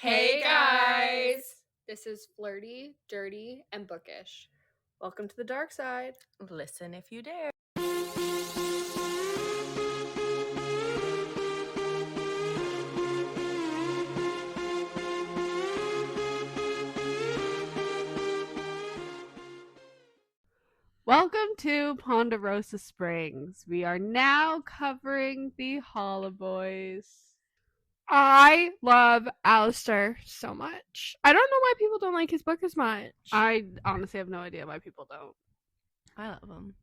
Hey guys! This is Flirty, Dirty, and Bookish. Welcome to the dark side. Listen if you dare. Welcome to Ponderosa Springs. We are now covering the Hollow Boys. I love Alistair so much. I don't know why people don't like his book as much. I honestly have no idea why people don't. I love him.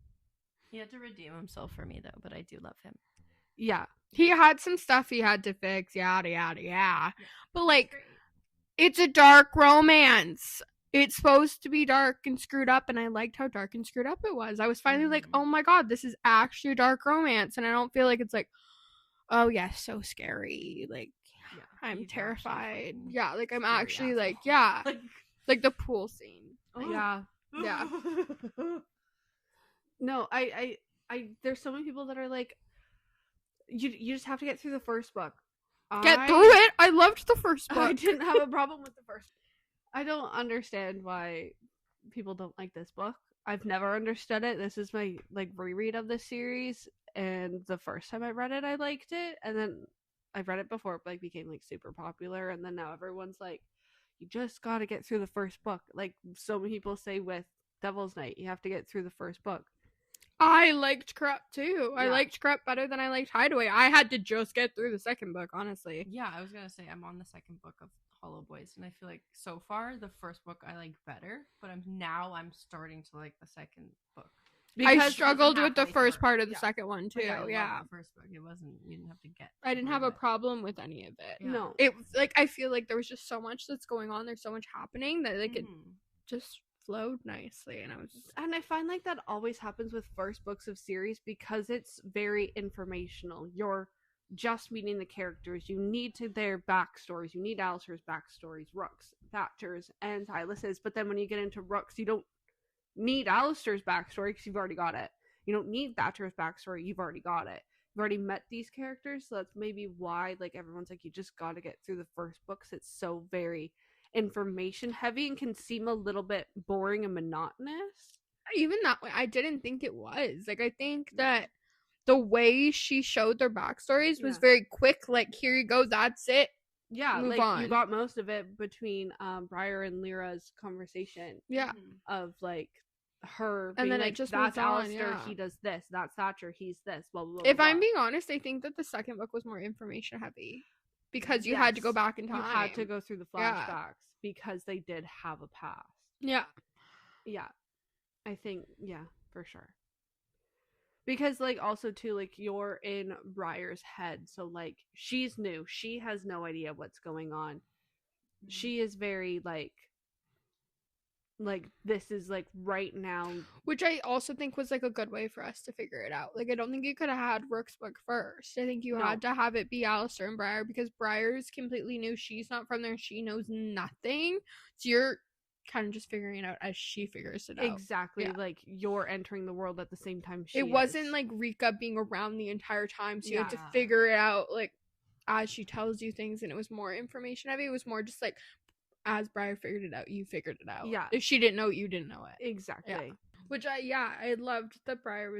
He had to redeem himself for me, though, but I do love him. Yeah. He had some stuff he had to fix, yada, yada, yeah. But, like, it's a dark romance. It's supposed to be dark and screwed up, and I liked how dark and screwed up it was. I was finally like, oh my god, this is actually a dark romance, and I don't feel like it's like, oh yeah, so scary. Like, Yeah, I'm he's terrified. actually Yeah, like I'm scary actually asshole. like, yeah, like the pool scene. Yeah. Yeah. No, I there's so many people that are like, you just have to get through the first book. Get through it. I loved the first book. I didn't have a problem with the first. I don't understand why people don't like this book. I've never understood it. This is my reread of this series, and the first time I read it, I liked it, and then I've read it before, but became super popular, and then now everyone's like, you just got to get through the first book. Like so many people say with Devil's Night, you have to get through the first book. I liked Crep too. I Yeah. liked Crep better than I liked Hideaway. I had to just get through the second book, honestly. Yeah, I was going to say I'm on the second book of Hollow Boys, and I feel like so far the first book I like better, but I'm starting to like the second book. I Because struggled it's with the halfway first through. part of the Yeah. second one too. Like, I loved Yeah. the first book. It wasn't, you didn't have to get. I didn't have through a it. problem with any of it. Yeah. No. It like I feel like there was just so much that's going on. There's so much happening that it Mhm. just flowed nicely, and I was And I find like that always happens with first books of series because it's very informational. You're just meeting the characters. You need to their backstories. You need Alistair's backstories, Rook's, Thatcher's, and Silas's. But then when you get into Rook's, you don't need Alistair's backstory because you've already got it. You don't need Thatcher's backstory. You've already got it. You've already met these characters, so that's maybe why everyone's like, you just got to get through the first books. It's so very information heavy and can seem a little bit boring and monotonous. even that way. I didn't think it was like I think that the way she showed their backstories was Yeah. very quick. Like, here you go, that's it. Yeah, Move you on. got most of it between Briar and Lyra's conversation Yeah. Mhm. of her And being then it like, just that's moved on, Alistair, yeah. he does this, that's Thatcher, he's this, blah blah blah. If blah, I'm blah. being honest, I think that the second book was more information heavy because you had to go Yes, back in time. You had to go through the Yeah. flashbacks because they did have a past. Yeah. Yeah, I think for sure. Because also too, you're in Briar's head, so she's new, she has no idea what's going on. She is very this is right now. Which I also think was a good way for us to figure it out. I don't think you could have had Rook's book first. I think you No. had to have it be Alistair and Briar because Briar's completely new. She's not from there. She knows nothing. So you're kind of just figuring it out as she figures it out. Exactly. Yeah. You're entering the world at the same time she It wasn't is. Rika being around the entire time, so you had to Yeah. figure it out as she tells you things, and it was more information heavy. It was more just as Briar figured it out, you figured it out. Yeah. If she didn't know it, you didn't know it. Exactly. Yeah. Which I loved that Briar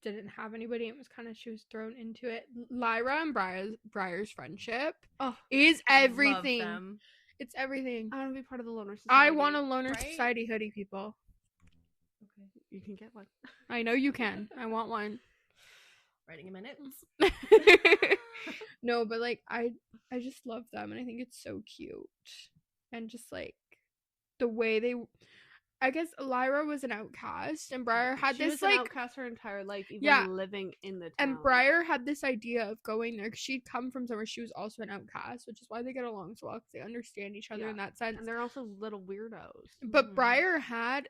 didn't have anybody. It was kind of, she was thrown into it. Lyra and Briar's friendship is everything. Love them. It's everything. I want to be part of the Loner Society. I want a Loner right? Society hoodie, people. Okay. You can get one. I know you can. I want one. Writing a minute. No, but I just love them, and I think it's so cute, and just the way I guess Lyra was an outcast, and Briar had She this was an outcast her entire life, even Yeah. living in the town. and Briar had this idea of going there because she'd come from somewhere. She was also an outcast, which is why they get along so well, because they understand each other Yeah. in that sense. And they're also little weirdos. But Mhm. Briar had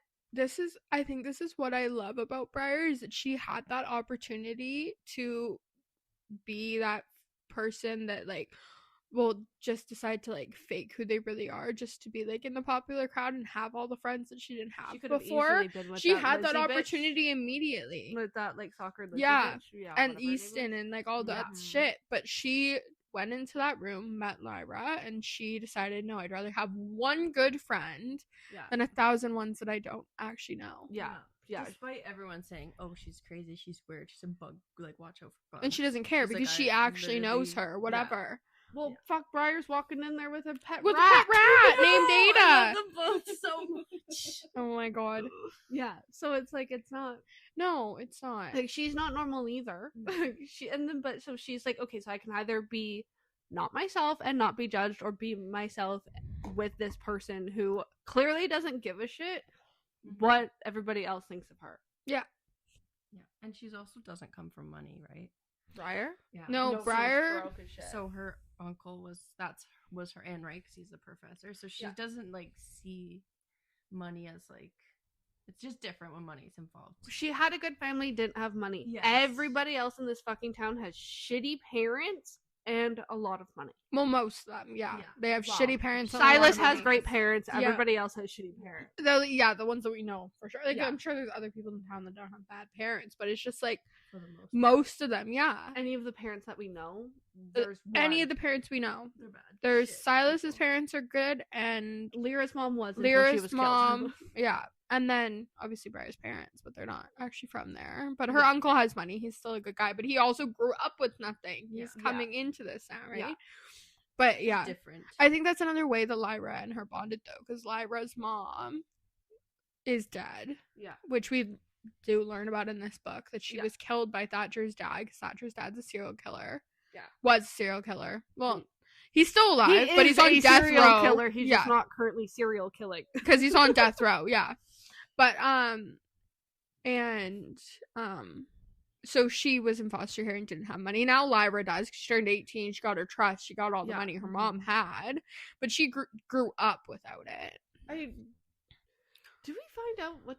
I think this is what I love about Briar, is that she had that opportunity to be that person that will just decide to fake who they really are just to be in the popular crowd and have all the friends that she didn't have She could have before. easily been with She that had that Lizzie bitch, opportunity immediately. with that soccer Lizzie Yeah. bitch. Yeah, And whatever her name Easton is. and all that Yeah. shit, but she went into that room, met Lyra, and she decided, no, I'd rather have one good friend Yeah. than 1,000 ones that I don't actually know. Yeah. Yeah. Despite everyone saying, "Oh, she's crazy, she's weird, she's a bug," like watch out for bugs. And she doesn't care She's like, because she "I actually knows literally- her, whatever. Well, Yeah. fuck, Briar's walking in there with a pet With rat. a pet rat named I Ada. love them both so much. Oh my god. Yeah. So it's like it's not No, it's not. like she's not normal either. So she's like, okay, so I can either be not myself and not be judged, or be myself with this person who clearly doesn't give a shit what everybody else thinks of her. Yeah, and she's also doesn't come from money, right? Briar? Yeah. No, she's Briar. broke as shit. So her uncle was her in, right? Because he's the professor. So she Yeah. doesn't like see money as like, it's just different when money's involved. She had a good family, didn't have money. Yes. Everybody else in this fucking town has shitty parents and a lot of money. Well, most of them, yeah. Yeah. They have Well, shitty parents. and a lot Silas of has money. great parents. Yeah. Everybody else has shitty parents. The ones that we know for sure. Like, Yeah. I'm sure there's other people in town that don't have bad parents, but it's just like For the most part. most of them, yeah. Any of the parents that we know, there's Any one. of the parents we know. They're bad. There's Shit. Silas's parents are good, and Lyra's mom was until she Lyra's was mom, killed. yeah. And then obviously Briar's parents, but they're not actually from there. But her Yeah. uncle has money. He's still a good guy, but he also grew up with nothing. He's Yeah. coming into this now, right? Yeah. But It's yeah, different. I think that's another way that Lyra and her bonded though, because Lyra's mom is dead, Yeah. which we do learn about in this book, that she Yeah. was killed by Thatcher's dad, because Thatcher's dad's a serial killer. Yeah. Was a serial killer. Well, he's still alive, He but is he's on a death serial row. killer. He's yeah, just not currently serial killing. because he's on death row. Yeah, but so she was in foster care and didn't have money. Now Lyra does. She turned 18. She got her trust. She got all the Yeah. money her mom had, but she grew up without it. Did we find out what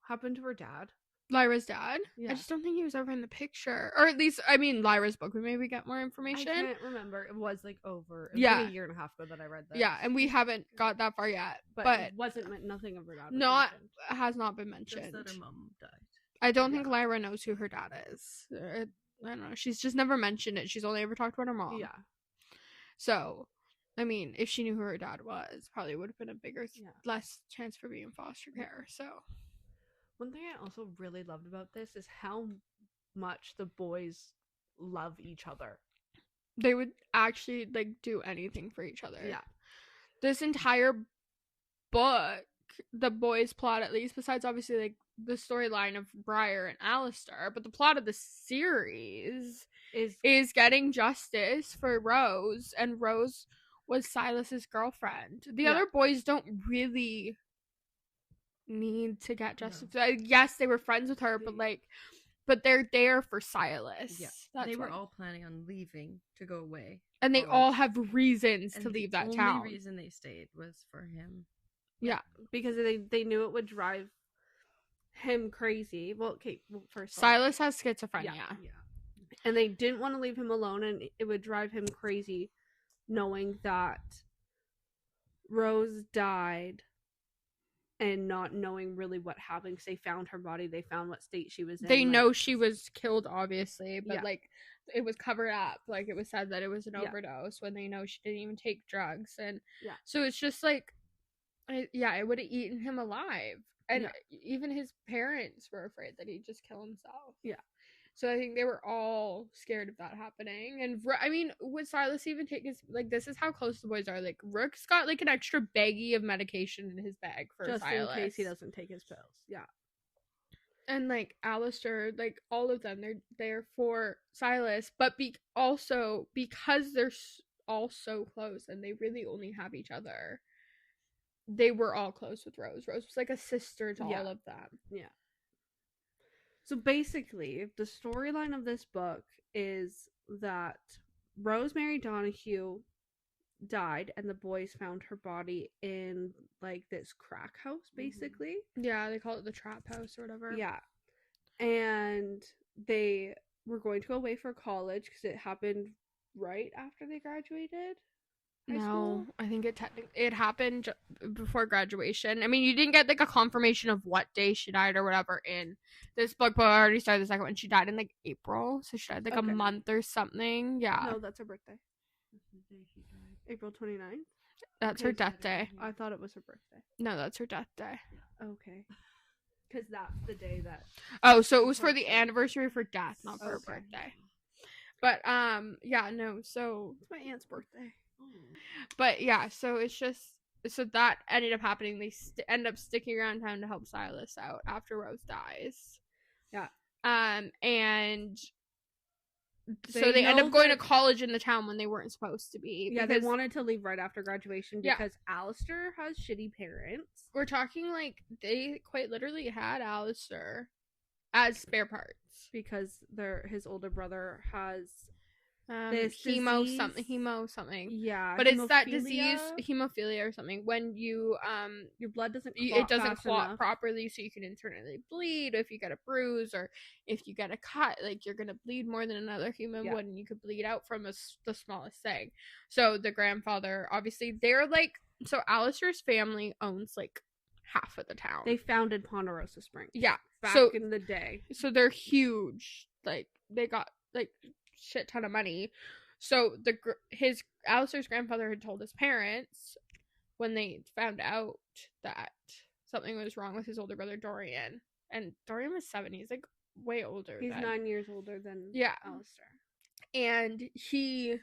happened to her dad? Lyra's dad. Yeah. I just don't think he was ever in the picture, or at least I mean Lyra's book. We maybe get more I information. can't remember. It was like over. It was Yeah. like a year and a half ago that I read that. Yeah, and we haven't got that far yet, but it wasn't nothing of her dad. was not mentioned. has not been Just mentioned. that her mom died. I don't think Yeah. Lyra knows who her dad is. I don't know. She's just never mentioned it. She's only ever talked about her mom. Yeah. So, I mean, if she knew who her dad was, probably would have been a bigger, Yeah. less chance for being in foster care. So, One thing I also really loved about this is how much the boys love each other. they would actually like do anything for each other. Yeah. This entire book, the boys' plot, at least, besides obviously like the storyline of Briar and Alistair, but the plot of the series is getting justice for Rose, and Rose was Silas's girlfriend. The Yeah. other boys don't really need to get justice. Yes, they were friends with her, but they're there for Silas. Yeah. That's They were what- all planning on leaving to go away. and they college. all have reasons And to leave the that only town. reason they stayed was for him. Because they knew it would drive him crazy. Well, okay, first off, Silas has schizophrenia. Yeah. and they didn't want to leave him alone, and it would drive him crazy knowing that Rose died and not knowing really what happened, because they found her body, they found what state she was in. They like- know she was killed, obviously, but Yeah. like it was covered up. Like it was said that it was an Yeah. overdose when they know she didn't even take drugs, and Yeah. so it's just like, it would have eaten him alive, and Yeah. even his parents were afraid that he'd just kill himself. Yeah. So I think they were all scared of that happening, and I mean, would Silas even take his like? This is how close the boys are. Like Rook's got like an extra baggie of medication in his bag for just Silas, in case he doesn't take his pills. Yeah. and like Alistair, like all of them, they're there for Silas, but also because they're all so close and they really only have each other. They were all close with Rose. Rose was like a sister to Yeah. all of them. Yeah. So basically, the storyline of this book is that Rosemary Donahue died, and the boys found her body in like this crack house, basically. Yeah, they call it the trap house or whatever. Yeah. And they were going to go away for college because it happened right after they graduated. High No, school? I think it happened before graduation. I mean, you didn't get like a confirmation of what day she died or whatever in this book, but I already started the second one. She died in like April, so she died like Okay. a month or something. Yeah. No, that's her birthday. day she died? April 29th? That's her death day. I thought it was her birthday. No, that's her death day. Okay. Because that's the day that... Oh, so it was for the anniversary of her death, not for her Okay. birthday. But yeah, no. So It's my aunt's birthday. but yeah, so it's just so that ended up happening. They end up sticking around town to help Silas out after Rose dies. Yeah. And so They they end know up going to that- college in the town when they weren't supposed to be. Yeah, they because wanted to leave right after graduation Yeah. because Alistair has shitty parents. we're talking like they quite literally had Alistair as spare parts. Because his older brother has... This Hemo disease? something. Yeah. But it's that hemophilia. disease, hemophilia or something, when you Your blood doesn't clot it doesn't fast clot enough. properly, so you can internally bleed. If you get a bruise or if you get a cut, like you're gonna bleed more than another human Yeah. would, and you could bleed out from the smallest thing. So the grandfather, obviously, they're like, so Alistair's family owns like half of the town. They founded Ponderosa Springs. yeah, Back so in the day. so they're huge. Like they got like shit ton of money. So his Alistair's grandfather had told his parents when they found out that something was wrong with his older brother Dorian, and Dorian was 7. He's like way older. He's then. 9 years older than Yeah. Alistair. And he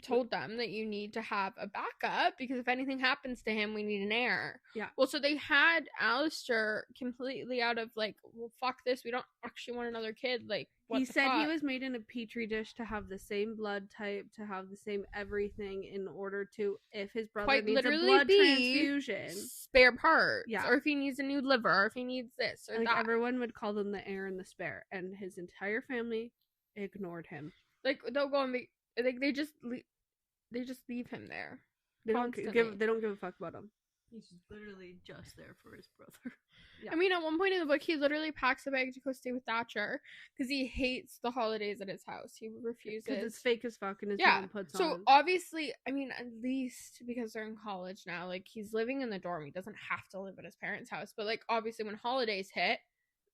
told them that you need to have a backup because if anything happens to him, we need an heir. Yeah. Well, so they had Alistair completely out of like, well, fuck this. We don't actually want another kid. Like, what He the said he fuck? was made in a petri dish to have the same blood type, to have the same everything in order to, if his brother Quite needs a literally blood be transfusion. spare parts. Yeah. Or if he needs a new liver, or if he needs this or Like that. everyone would call them the heir and the spare, and his entire family ignored him. Like they'll go and be like they just leave him there. They don't Constantly. They don't give a fuck about him. He's literally just there for his brother. Yeah. I mean, at one point in the book, he literally packs a bag to go stay with Thatcher because he hates the holidays at his house. He refuses. Because it's fake as fuck, and his Yeah. mom puts So on. obviously, I mean, at least because they're in college now, like he's living in the dorm. He doesn't have to live at his parents' house. But like, obviously, when holidays hit,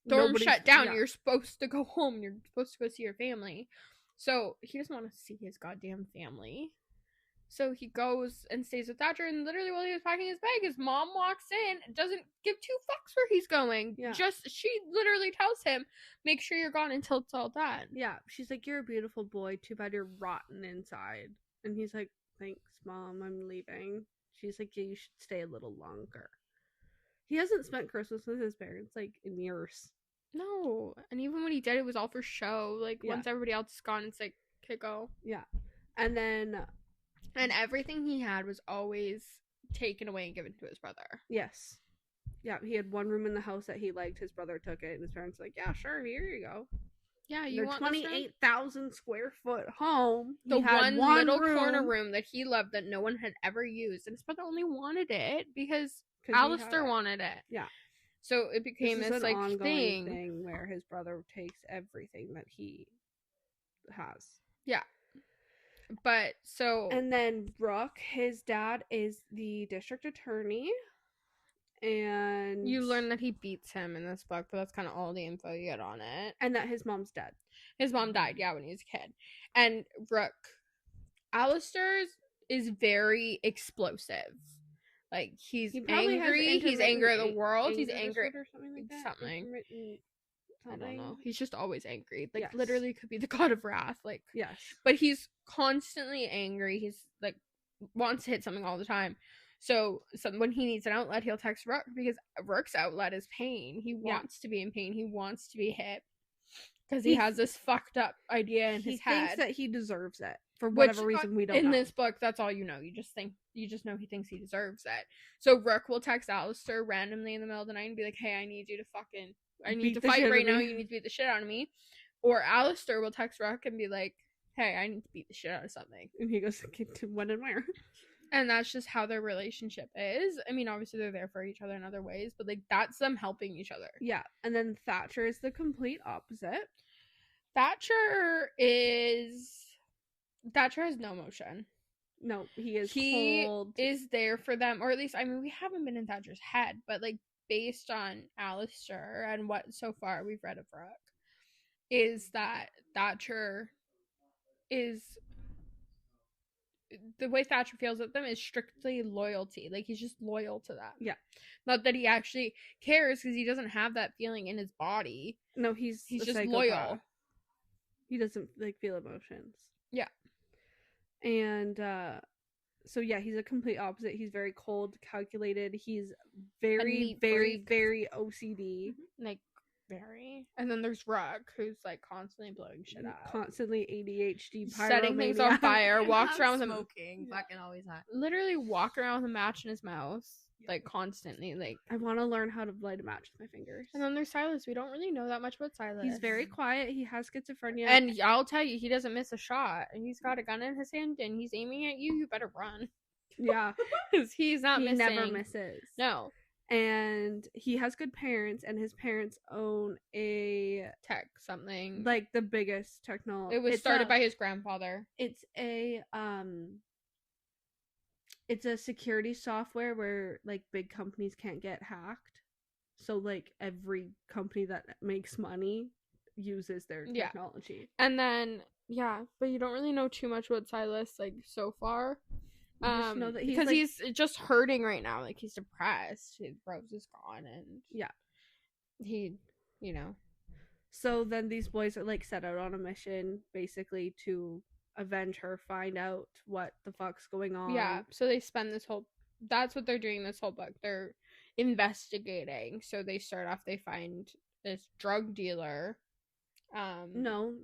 dorm Nobody's- shut down. yeah. You're supposed to go home. You're supposed to go see your family. So he doesn't want to see his goddamn family. So he goes and stays with Thatcher, and literally while he was packing his bag, his mom walks in and doesn't give 2 fucks where he's going. Yeah. She literally tells him, make sure you're gone until it's all done. Yeah, she's like, "You're a beautiful boy. Too bad you're rotten inside." And he's like, "Thanks, Mom. I'm leaving." She's like, "Yeah, you should stay a little longer." He hasn't spent Christmas with his parents like in years. No. And even when he did, it was all for show. Like, Yeah. once everybody else is gone, it's like, okay, go. Yeah, and then And everything he had was always taken away and given to his brother. yes, yeah, he had one room in the house that he liked. His brother took it, and his parents were like, "Yeah, sure, here you go." Yeah, you Their want this room? 28,000 square foot home. The he had one little corner room that he loved that no one had ever used, and his brother only wanted it because 'cause he had Alistair it. wanted it. Yeah. So it became This is this an like ongoing thing. where his brother takes everything that he has. But so And then Brooke, his dad is the district attorney, and you learn that he beats him in this book, but that's kind of all the info you get on it. and that his mom's dead. His mom died, yeah, when he was a kid. And Alistair's is very explosive. Like he's He probably has angry. He's angry at the intermittent world. He's anger angry. disorder or something like that. Something. Intermittent I don't know. something. He's just always angry. Like Yes. literally could be the god of wrath. Like, Yes. but he's constantly angry. He's like wants to hit something all the time. So when he needs an outlet, he'll text Rook because Rook's outlet is pain. He Yeah. wants to be in pain. He wants to be hit because he He- has this fucked up idea in He his thinks head. that he deserves it for Which, whatever reason we don't in know. this book, that's all you know. You just know he thinks he deserves it. So Rook will text Alistair randomly in the middle of the night and be like, "Hey, I need you to Beat to the fight shit out right of now. me." You need to beat the shit out of me." Or Alistair will text Rook and be like, "Hey, I need to beat the shit out of something." And he goes, "Okay, to when and where?" And that's just how their relationship is. I mean, obviously they're there for each other in other ways, but like that's them helping each other. Yeah, and then Thatcher is the complete opposite. Thatcher has no emotion. No, he is He cold. is there for them, or at least I mean we haven't been in Thatcher's head, but like based on Alistair and what so far we've read of Rook, is that Thatcher is the way Thatcher feels with them is strictly loyalty. Like, he's just loyal to them. Yeah. Not that he actually cares, because he doesn't have that feeling in his body. No, he's He's a just psychopath. loyal. He doesn't like feel emotions. Yeah. And so yeah, he's a complete opposite. He's very cold, calculated. He's very, neat very, freak. very OCD. Like, very. And then there's Rook, who's like constantly blowing shit up. Constantly ADHD, Setting things on pyromaniac. fire, walks around with a smoking. Fucking always hot. literally walk around with a match in his mouth. Like, constantly. Like, I want to learn how to light a match with my fingers. and then there's Silas. We don't really know that much about Silas. He's very quiet. He has schizophrenia. And I'll tell you, he doesn't miss a shot. He's got a gun in his hand and he's aiming at you. You better run. yeah, Because he's not he missing. never misses. No. And he has good parents, and his parents own a Tech something. like the biggest technology. it was started by his grandfather. It's a security software where like big companies can't get hacked. So like every company that makes money uses their Yeah. technology. And then, yeah, but you don't really know too much about Silas, like, so far. You just know that he's, because like- he's just hurting right now. Like, he's depressed. His Rose is gone, and Yeah. he, you know. So then these boys are like set out on a mission basically to avenge her, find out what the fuck's going on. Yeah, so they spend this whole. That's what they're doing this whole book. They're investigating. So they start off. They find this drug dealer. No.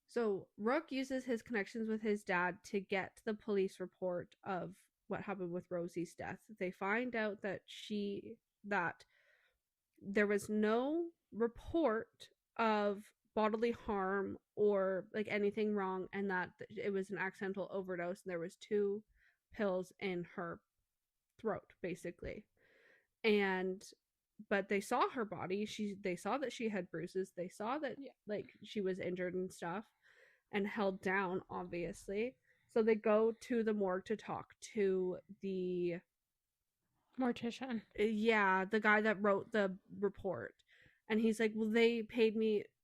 So Rook uses his connections with his dad to get the police report of what happened with Rosie's death. They find out that there was no report of bodily harm or like anything wrong, and that it was an accidental overdose, and there was 2 pills in her throat basically. But they saw her body. They saw that she had bruises. They saw that like she was injured and stuff and held down, obviously. So they go to the morgue to talk to the Mortician. the guy that wrote the report. And he's like, well,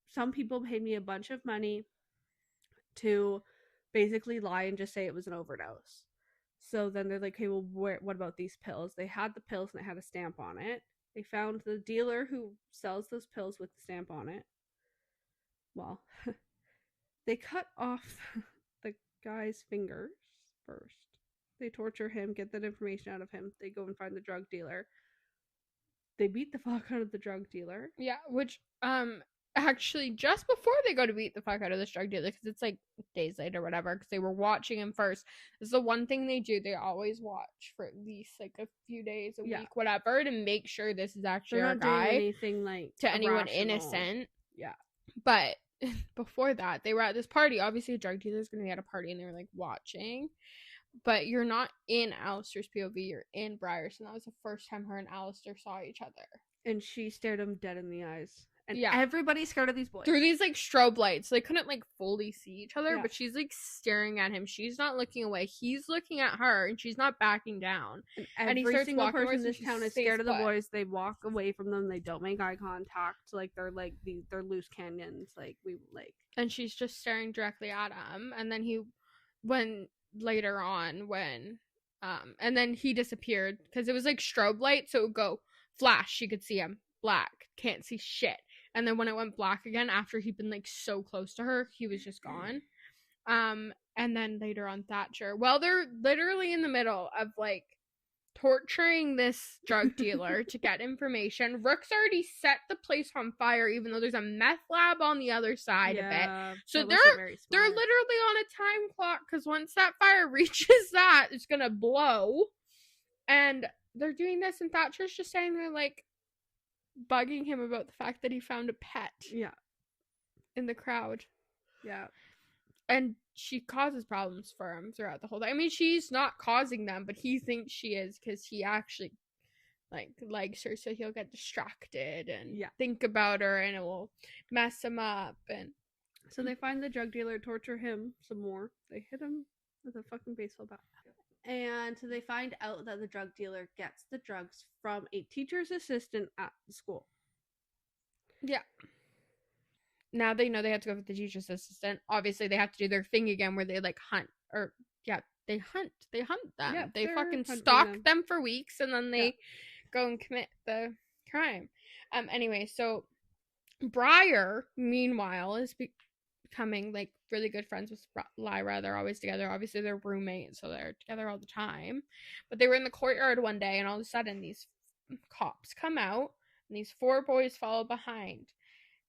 some people paid me a bunch of money to basically lie and just say it was an overdose. So then they're like, okay, well, what about these pills? They had the pills and they had a stamp on it. They found the dealer who sells those pills with the stamp on it. Well, they cut off the guy's fingers first. They torture him, get that information out of him. They go and find the drug dealer. They beat the fuck out of the drug dealer. Yeah, which actually just before they go to beat the fuck out of this drug dealer, because it's like days later or whatever, because they were watching him first. This is the one thing they do. They always watch for at least like a few days, a week, whatever, to make sure this is actually They're our not guy. doing anything like to anyone irrational. innocent. Yeah. But before that, they were at this party. Obviously, a drug dealer's going to be at a party, and they were like watching. But you're not in Alistair's POV, you're in Brier's. And that was the first time her and Alistair saw each other. And she stared him dead in the eyes. And Yeah. everybody's scared of these boys. Through these like strobe lights. They couldn't like fully see each other, Yeah. but she's like staring at him. She's not looking away. He's looking at her, and she's not backing down. And he every starts single walking person in towards this her, town she is stays scared of the put. boys. They walk away from them. They don't make eye contact. Like they're loose cannons. And she's just staring directly at him. And then and then he disappeared because it was like strobe light, so it would go flash, she could see him, black, can't see shit. And then when it went black again, after he'd been like so close to her, he was just gone. And then later on, Thatcher, well, they're literally in the middle of like torturing this drug dealer to get information. Rook's already set the place on fire, even though there's a meth lab on the other side of it. So they're literally on a time clock, because once that fire reaches that, it's gonna blow. And they're doing this, and Thatcher's just standing there like bugging him about the fact that he found a pet in the crowd. Yeah. And she causes problems for him throughout the whole time. I mean, she's not causing them, but he thinks she is, because he actually likes her, so he'll get distracted and think about her, and it will mess him up. And so they find the drug dealer, torture him some more. They hit him with a fucking baseball bat. And so they find out that the drug dealer gets the drugs from a teacher's assistant at the school. Yeah. Now they know they have to go with the teacher's assistant. Obviously, they have to do their thing again where they like hunt they hunt them. Yeah, they they're fucking hunting stalk them for weeks, and then they Yeah. go and commit the crime. Anyway, so Briar, meanwhile, is becoming like really good friends with Lyra. They're always together. Obviously, they're roommates, so they're together all the time. But they were in the courtyard one day, and all of a sudden, these cops come out, and these 4 boys follow behind.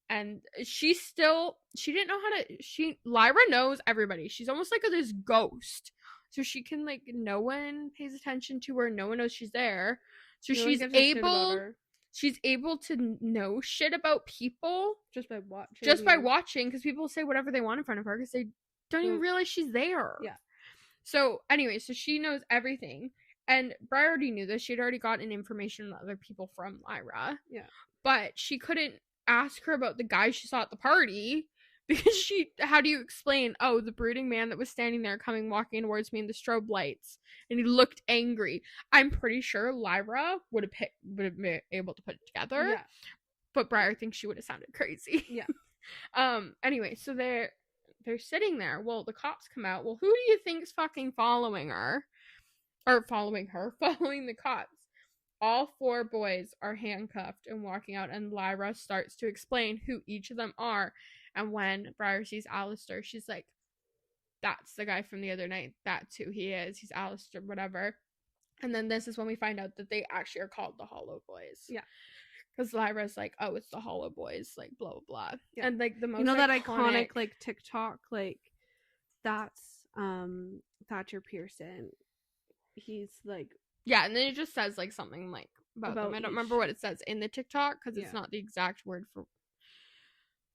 And she didn't know how to. Lyra knows everybody. She's almost like this ghost, so she can like no one pays attention to her. No one knows she's there. So No one she's gives a shit about able. her. She's able to know shit about people Just by watching. just by watching, because people say whatever they want in front of her because they don't even realize she's there. Yeah. So anyway, so she knows everything, and Briar already knew this. She'd already gotten information on other people from Lyra. Yeah. But she couldn't ask her about the guy she saw at the party because how do you explain, oh, the brooding man that was standing there walking towards me in the strobe lights, and he looked angry. I'm pretty sure Lyra would have been able to put it together. Yeah. But Briar thinks she would have sounded crazy. Yeah. Anyway, so they're sitting there. Well, the cops come out. Well, who do you think's fucking following her? Or following the cops. All 4 boys are handcuffed and walking out, and Lyra starts to explain who each of them are. And when Briar sees Alistair, she's like, that's the guy from the other night. That's who he is. He's Alistair, whatever. And then this is when we find out that they actually are called the Hollow Boys. Yeah. Because Lyra's like, oh, it's the Hollow Boys, like, blah, blah, blah. Yeah. And, like, the most that iconic, like, TikTok, like, that's, Thatcher Pearson. He's, like... Yeah, and then it just says, like, something, like, about them. I don't remember what it says in the TikTok, because it's not the exact word for...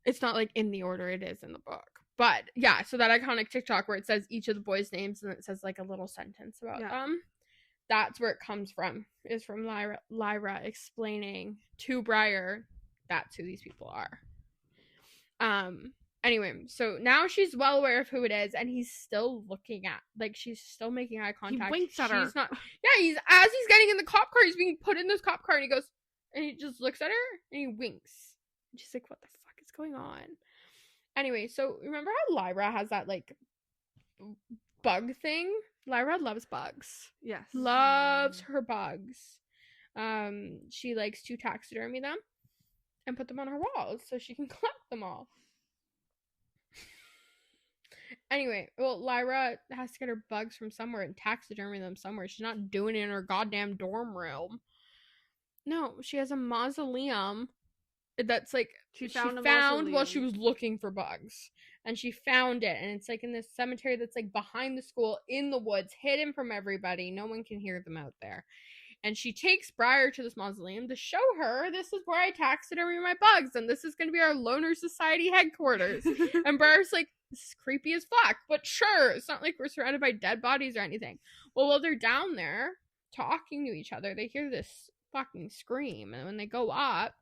It's not, like, in the order it is in the book. But, yeah, so that iconic TikTok where it says each of the boys' names, and it says, like, a little sentence about them. That's where it comes from, is from Lyra explaining to Briar that's who these people are. Anyway, so now she's well aware of who it is, and he's still looking at, like, she's still making eye contact. He winks at her. Not, yeah, as he's getting in the cop car, he's being put in this cop car, and he goes, and he just looks at her, and he winks. And she's like, what the fuck is going on? Anyway, so remember how Lyra has that, like, bug thing? Lyra loves bugs. Yes. Loves her bugs. She likes to taxidermy them and put them on her walls so she can collect them all. Anyway, well, Lyra has to get her bugs from somewhere and taxidermy them somewhere. She's not doing it in her goddamn dorm room. No, she has a mausoleum that's like she found while she was looking for bugs. And she found it, and it's like in this cemetery that's like behind the school in the woods, hidden from everybody. No one can hear them out there. And she takes Briar to this mausoleum to show her, this is where I taxidermy my bugs, and this is going to be our Loner Society headquarters. And Briar's like, this is creepy as fuck, but sure, it's not like we're surrounded by dead bodies or anything. Well, while they're down there talking to each other, they hear this fucking scream, and when they go up,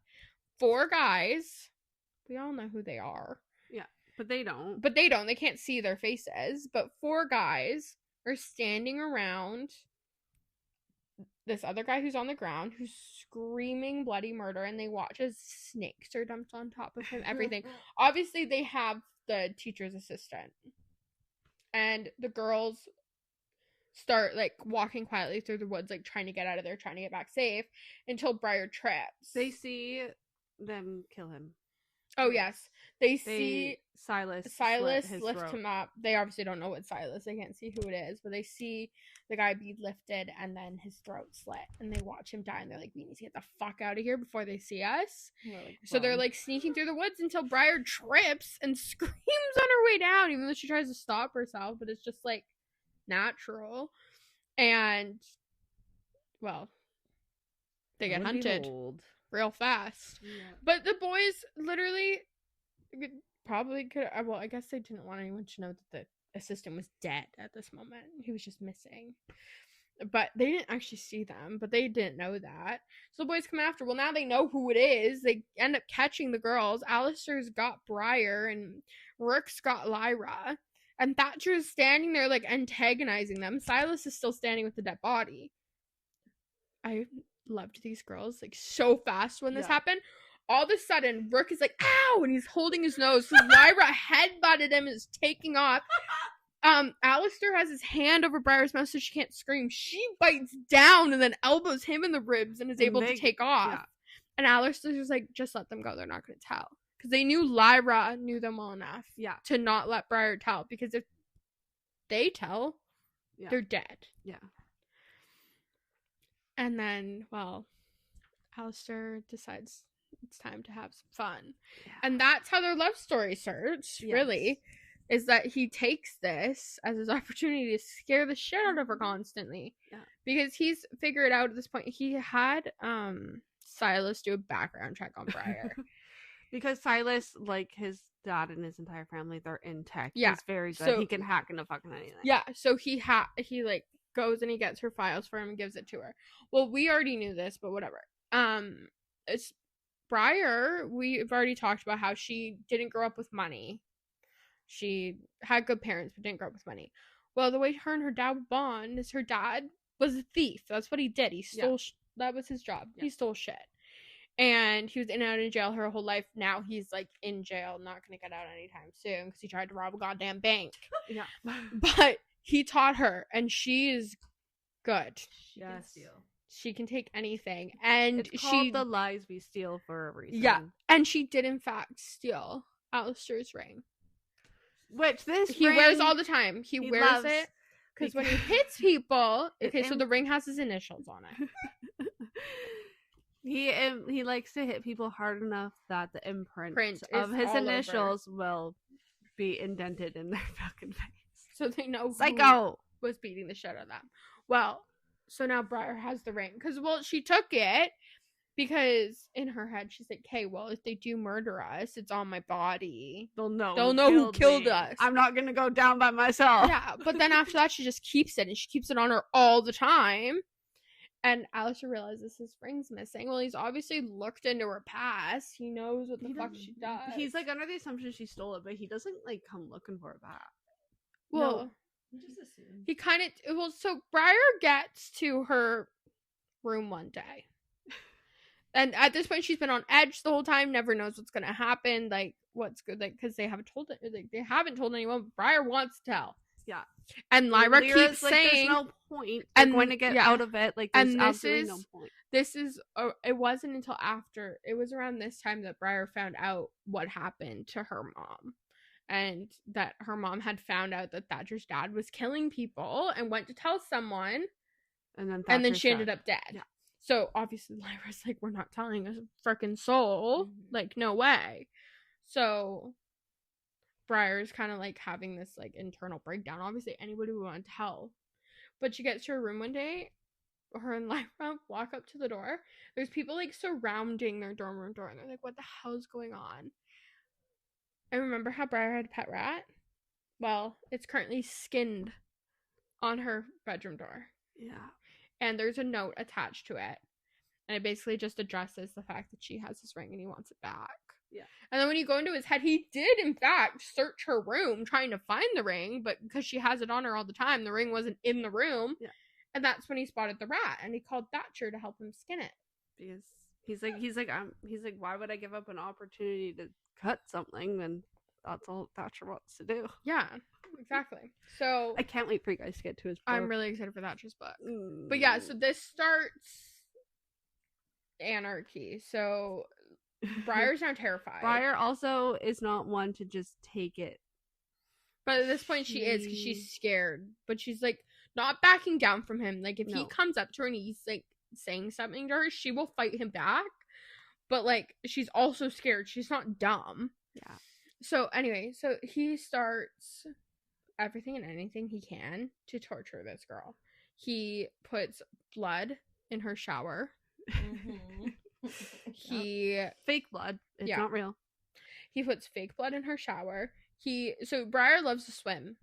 4 guys, we all know who they are. Yeah, but they don't. They can't see their faces, but 4 guys are standing around this other guy who's on the ground, who's screaming bloody murder, and they watch as snakes are dumped on top of him, everything. Obviously, they have the teacher's assistant. And the girls start, like, walking quietly through the woods, like, trying to get out of there, trying to get back safe, until Briar trips. They see them kill him. Oh, yes. They see Silas lift him up. They obviously don't know what Silas. They can't see who it is, but they see the guy be lifted and then his throat slit, and they watch him die, and they're like, we need to get the fuck out of here before they see us. So they're like sneaking through the woods until Briar trips and screams on her way down, even though she tries to stop herself, but it's just like natural. And well, they get hunted real fast. Yeah. But the boys literally probably could, well, I guess they didn't want anyone to know that the assistant was dead at this moment. He was just missing. But they didn't actually see them, but they didn't know that. So the boys come after. Well, now they know who it is. They end up catching the girls. Alistair's got Briar, and Rook's got Lyra. And Thatcher's standing there, like, antagonizing them. Silas is still standing with the dead body. I loved these girls, like, so fast when this happened. All of a sudden, Rook is like, ow! And he's holding his nose. So Lyra headbutted him and is taking off. Alistair has his hand over Briar's mouth so she can't scream. She bites down and then elbows him in the ribs and is able to take off. Yeah. And Alistair's just like, just let them go. They're not going to tell. Because they knew Lyra knew them well enough to not let Briar tell. Because if they tell, they're dead. Yeah. And then, well, Alistair decides it's time to have some fun. Yeah. And that's how their love story starts, really. Is that he takes this as his opportunity to scare the shit out of her constantly. Yeah. Because he's figured out at this point, he had Silas do a background check on Briar. Because Silas, like his dad and his entire family, they're in tech. Yeah. He's very good. So, he can hack into fucking anything. Yeah, so he like goes and he gets her files for him and gives it to her. Well, we already knew this, but whatever. It's Briar, we've already talked about how she didn't grow up with money. She had good parents, but didn't grow up with money. Well, the way her and her dad would bond is her dad was a thief. That's what he did. He stole. That was his job. He stole shit. And he was in and out of jail her whole life. Now he's, like, in jail, not going to get out anytime soon because he tried to rob a goddamn bank. Yeah. But he taught her, and she is good. She can steal. She can take anything. And it's called The Lies We Steal for a reason. Yeah. And she did, in fact, steal Alistair's ring. Which he wears all the time. He wears it because when he hits people, so the ring has his initials on it. He likes to hit people hard enough that the imprint of his initials will be indented in their fucking face, so they know Psycho who was beating the shit out of them. Well, so now Briar has the ring because she took it. Because in her head, she's like, "Hey, well, if they do murder us, it's on my body. They'll know who killed us. I'm not gonna go down by myself." Yeah, but then after that, she just keeps it, and she keeps it on her all the time. And Alistair realizes his ring's missing. Well, he's obviously looked into her past. He knows what the fuck she does. He's like under the assumption she stole it, but he doesn't like come looking for it back. Well, no. Just assume. He kind of so Briar gets to her room one day. And at this point, she's been on edge the whole time. Never knows what's gonna happen. Like what's good, like because they haven't told it. Like they haven't told anyone. But Briar wants to tell. Yeah. And Lyra keeps like, saying, "There's no point. They're going to get out of it. Like there's absolutely no point." This is. It wasn't until after. It was around this time that Briar found out what happened to her mom, and that her mom had found out that Thatcher's dad was killing people and went to tell someone, and then she ended up dead. Yeah. So, obviously, Lyra's like, we're not telling a freaking soul. Mm-hmm. Like, no way. So, Briar's kind of, like, having this, like, internal breakdown. Obviously, anybody would want to tell. But she gets to her room one day. Her and Lyra walk up to the door. There's people, like, surrounding their dorm room door. And they're like, what the hell is going on? And remember how Briar had a pet rat? Well, it's currently skinned on her bedroom door. Yeah. And there's a note attached to it. And it basically just addresses the fact that she has his ring and he wants it back. Yeah. And then when you go into his head, he did, in fact, search her room trying to find the ring. But because she has it on her all the time, the ring wasn't in the room. Yeah. And that's when he spotted the rat. And he called Thatcher to help him skin it. Because he's like, why would I give up an opportunity to cut something when that's all Thatcher wants to do? Yeah. Exactly. So I can't wait for you guys to get to his book. I'm really excited for Thatcher's book. But yeah, so this starts anarchy. So Briar's now terrified. Briar also is not one to just take it. But at this point she is because she's scared. But she's like not backing down from him. Like if he comes up to her and he's like saying something to her, she will fight him back. But like she's also scared. She's not dumb. Yeah. So anyway, so he starts everything and anything he can to torture this girl. He puts blood in her shower. Mm-hmm. Fake blood. It's not real. He puts fake blood in her shower. So Briar loves to swim.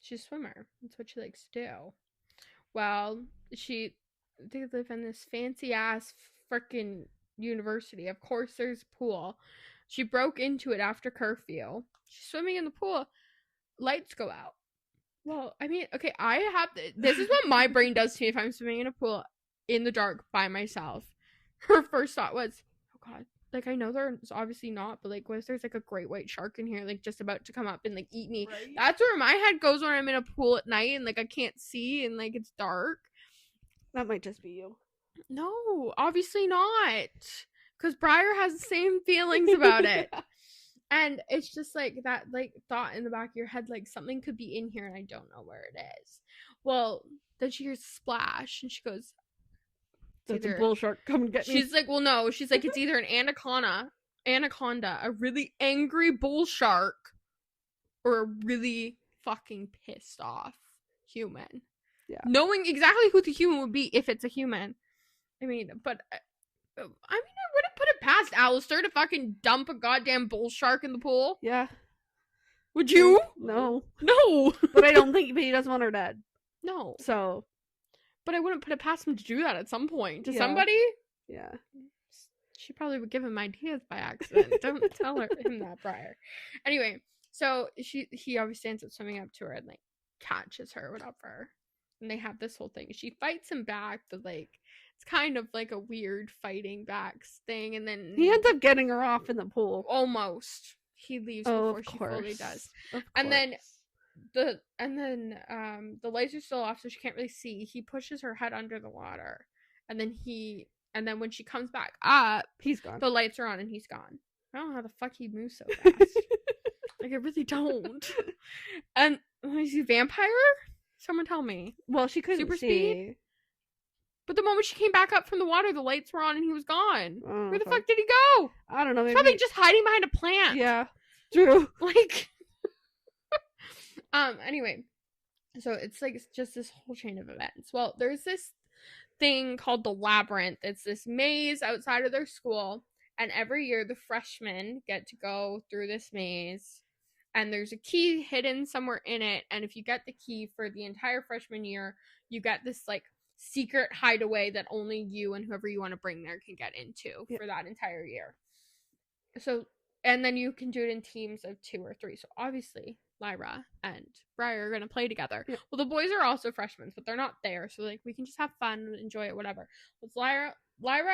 She's a swimmer. That's what she likes to do. Well, they live in this fancy ass freaking university. Of course there's a pool. She broke into it after curfew. She's swimming in the pool. Lights go out. Well, I mean, okay, this is what my brain does to me if I'm swimming in a pool in the dark by myself. Her first thought was, oh god, like, I know there's obviously not, but like, what if there's like a great white shark in here, like just about to come up and like eat me? Right? That's where my head goes when I'm in a pool at night and like I can't see and like it's dark. That might just be you. No, obviously not, because Briar has the same feelings about it. And it's just like that, like, thought in the back of your head, like, something could be in here and I don't know where it is. Well, then she hears a splash and she goes, That's either- a bull shark. Come and get me. she's like, well, no, she's like, it's either an anaconda, a really angry bull shark, or a really fucking pissed off human. Yeah. Knowing exactly who the human would be if it's a human. I mean, but I wouldn't put it past Alistair to fucking dump a goddamn bull shark in the pool. Yeah. Would you? No. No. But I don't think. But he doesn't want her dead. No. So. But I wouldn't put it past him to do that at some point. To Yeah. somebody? Yeah. She probably would give him ideas by accident. Don't tell him that, Briar. Anyway, so he obviously ends up swimming up to her and like catches her or whatever. And they have this whole thing. She fights him back, but like it's kind of like a weird fighting backs thing. And then He ends up getting her off in the pool. almost he leaves Oh, before of she course. fully does. Of And then course. the lights are still off, so she can't really see. He pushes her head under the water, and then when she comes back up, He's gone. the lights are on and he's gone. I don't know how the fuck he moves so fast. Like, I really don't. And is he a vampire? Someone tell me. Well, she couldn't Super see. speed? But the moment she came back up from the water, the lights were on and he was gone. Oh, Where the fuck did he go? I don't know. He's Maybe. probably just hiding behind a plant. Yeah. True. Like, anyway, so it's like it's just this whole chain of events. Well, there's this thing called the labyrinth. It's this maze outside of their school, and every year the freshmen get to go through this maze, and there's a key hidden somewhere in it, and if you get the key for the entire freshman year, you get this like secret hideaway that only you and whoever you want to bring there can get into for that entire year. So, and then you can do it in teams of 2 or 3. So obviously Lyra and Briar are going to play together. Yeah. Well, the boys are also freshmen, but they're not there. So like we can just have fun, enjoy it, whatever. It's Lyra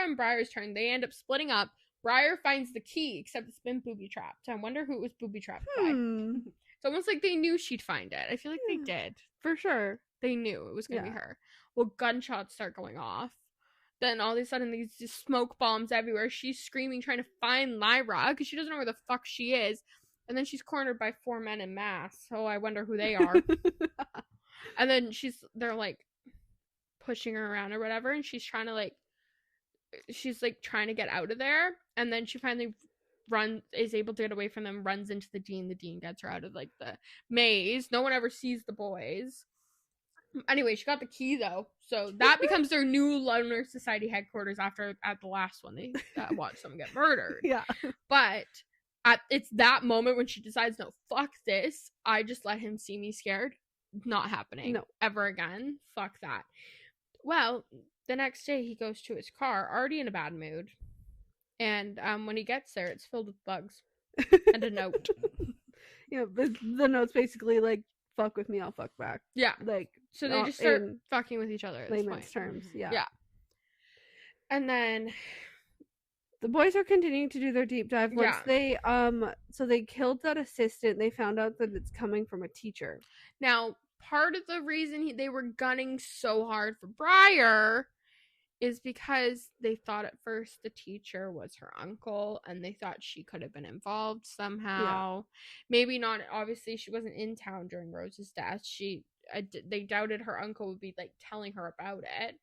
and Briar's turn. They end up splitting up. Briar finds the key, except it's been booby trapped. I wonder who it was booby trapped by. It's almost like they knew she'd find it. I feel like they did. For sure. They knew it was going to be her. Well, gunshots start going off. Then all of a sudden, these just smoke bombs everywhere. She's screaming, trying to find Lyra because she doesn't know where the fuck she is. And then she's cornered by 4 men in masks. So I wonder who they are. And then they're like pushing her around or whatever. And she's trying to get out of there. And then she finally is able to get away from them, runs into the dean. The dean gets her out of like the maze. No one ever sees the boys. Anyway, she got the key though, so that becomes their new Loner Society headquarters at the last one they watched someone get murdered. Yeah. But it's that moment when she decides, no, fuck this. I just let him see me scared. Not happening. No. Ever again. Fuck that. Well, the next day he goes to his car, already in a bad mood. And when he gets there, it's filled with bugs. And a note. Yeah, the note's basically like, fuck with me, I'll fuck back. Yeah. Like, So they just start fucking with each other at this layman's point. terms. Yeah. Yeah. And then The boys are continuing to do their deep dive. Once they so they killed that assistant, they found out that it's coming from a teacher. now part of the reason they were gunning so hard for Briar is because they thought at first the teacher was her uncle and they thought she could have been involved somehow. Maybe not. Obviously, she wasn't in town during Rose's death. They doubted her uncle would be like telling her about it.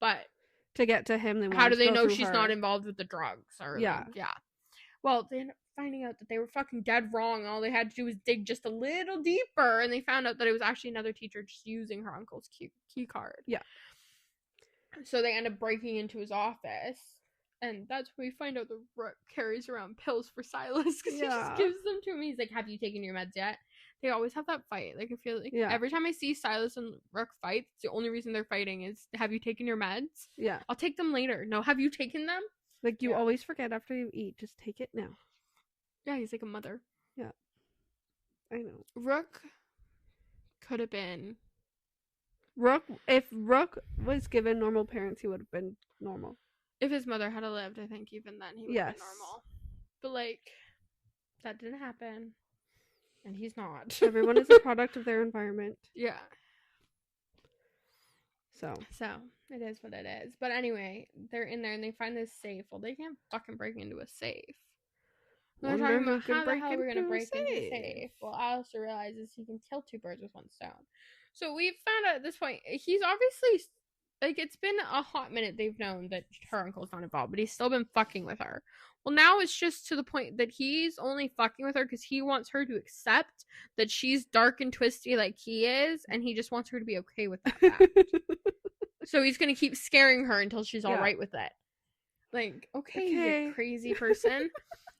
But To get to him, they how do they know through she's her. not involved with the drugs? Or Yeah. yeah. Well, they ended up finding out that they were fucking dead wrong. All they had to do was dig just a little deeper, and they found out that it was actually another teacher just using her uncle's key card. Yeah. So they end up breaking into his office, and that's where we find out the Rook carries around pills for Silas because he just gives them to him. He's like, "Have you taken your meds yet?" They always have that fight. Like I feel like every time I see Silas and Rook fight, it's the only reason they're fighting is, "Have you taken your meds?" Yeah. I'll take them later. No, have you taken them? Like you always forget after you eat. Just take it now. Yeah, he's like a mother. Yeah. I know. Rook could have been. If Rook was given normal parents, he would have been normal. If his mother had lived, I think even then he would have Yes. been normal. But like, that didn't happen, and he's not. Everyone is a product of their environment. Yeah. So So it is what it is. But anyway, they're in there and they find this safe. Well, they can't fucking break into a safe. They're Wonder talking who about can how the break hell we're gonna into a break into a safe. safe. Well, Alistair realizes he can kill 2 birds with 1 stone. So we found out at this point he's obviously like, it's been a hot minute they've known that her uncle's not involved, but he's still been fucking with her. Well, now it's just to the point that he's only fucking with her because he wants her to accept that she's dark and twisty like he is, and he just wants her to be okay with that fact. So he's gonna keep scaring her until she's all Yeah. right with it. Like, okay, Okay. you crazy person.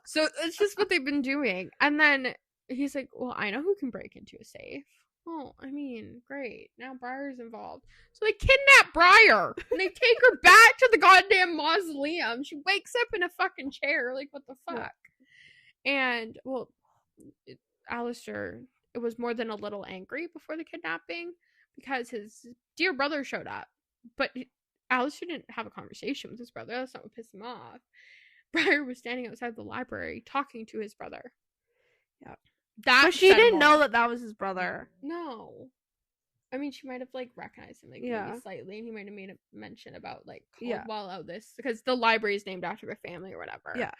So it's just what they've been doing. And then he's like, well, I know who can break into a safe. Oh, I mean, great. Now Briar's involved. So they kidnap Briar and they take her back to the goddamn mausoleum. She wakes up in a fucking chair. Like, what the fuck? Yeah. And, well, Alistair, it was more than a little angry before the kidnapping because his dear brother showed up. But Alistair didn't have a conversation with his brother. That's not what pissed him off. Briar was standing outside the library talking to his brother. Yeah. That but she said didn't more. know that was his brother. No. I mean, she might have, like, recognized him, like, Yeah. maybe slightly, and he might have made a mention about, like, Yeah. Caldwell, oh, this, because the library is named after their family or whatever. Yeah.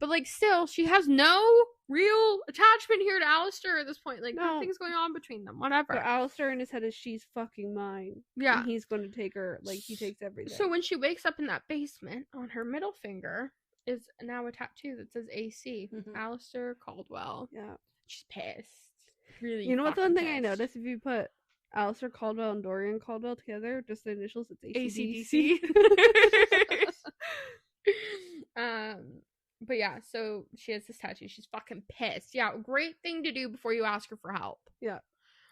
But, like, still, she has no real attachment here to Alistair at this point. Like, No. nothing's going on between them, whatever. But Alistair in his head is, she's fucking mine. Yeah. And he's going to take her, like, he takes everything. So when she wakes up in that basement, on her middle finger is now a tattoo that says AC. Mhm. Alistair Caldwell. Yeah. She's pissed. Really. You know what's the fucking one thing I pissed. noticed? If you put Alistair Caldwell and Dorian Caldwell together, just the initials, it's AC/DC. AC/DC. But yeah, so she has this tattoo. She's fucking pissed. Yeah, great thing to do before you ask her for help.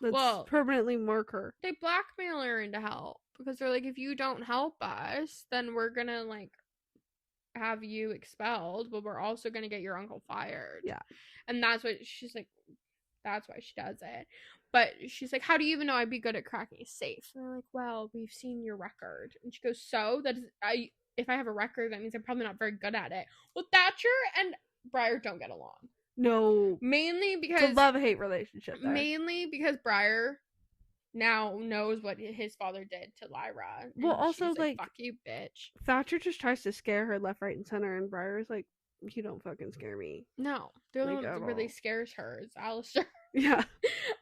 Let's Well- permanently mark her. They blackmail her into help because they're like, if you don't help us, then we're gonna, like, have you expelled, but we're also gonna get your uncle fired. Yeah. And that's what she's like, that's why she does it. But she's like, how do you even know I'd be good at cracking a safe? And they're like, well, we've seen your record. And she goes, so that is, if I have a record, that means I'm probably not very good at it. Well, Thatcher and Briar don't get along. No. Mainly It's a because love-hate relationship there. Mainly because Briar now knows what his father did to Lyra. and Well, also, she's like- fuck you, bitch. Thatcher just tries to scare her left, right, and center, and Briar's like, you don't fucking scare me. No, the only Like, one at that really all. scares her is Alistair. Yeah.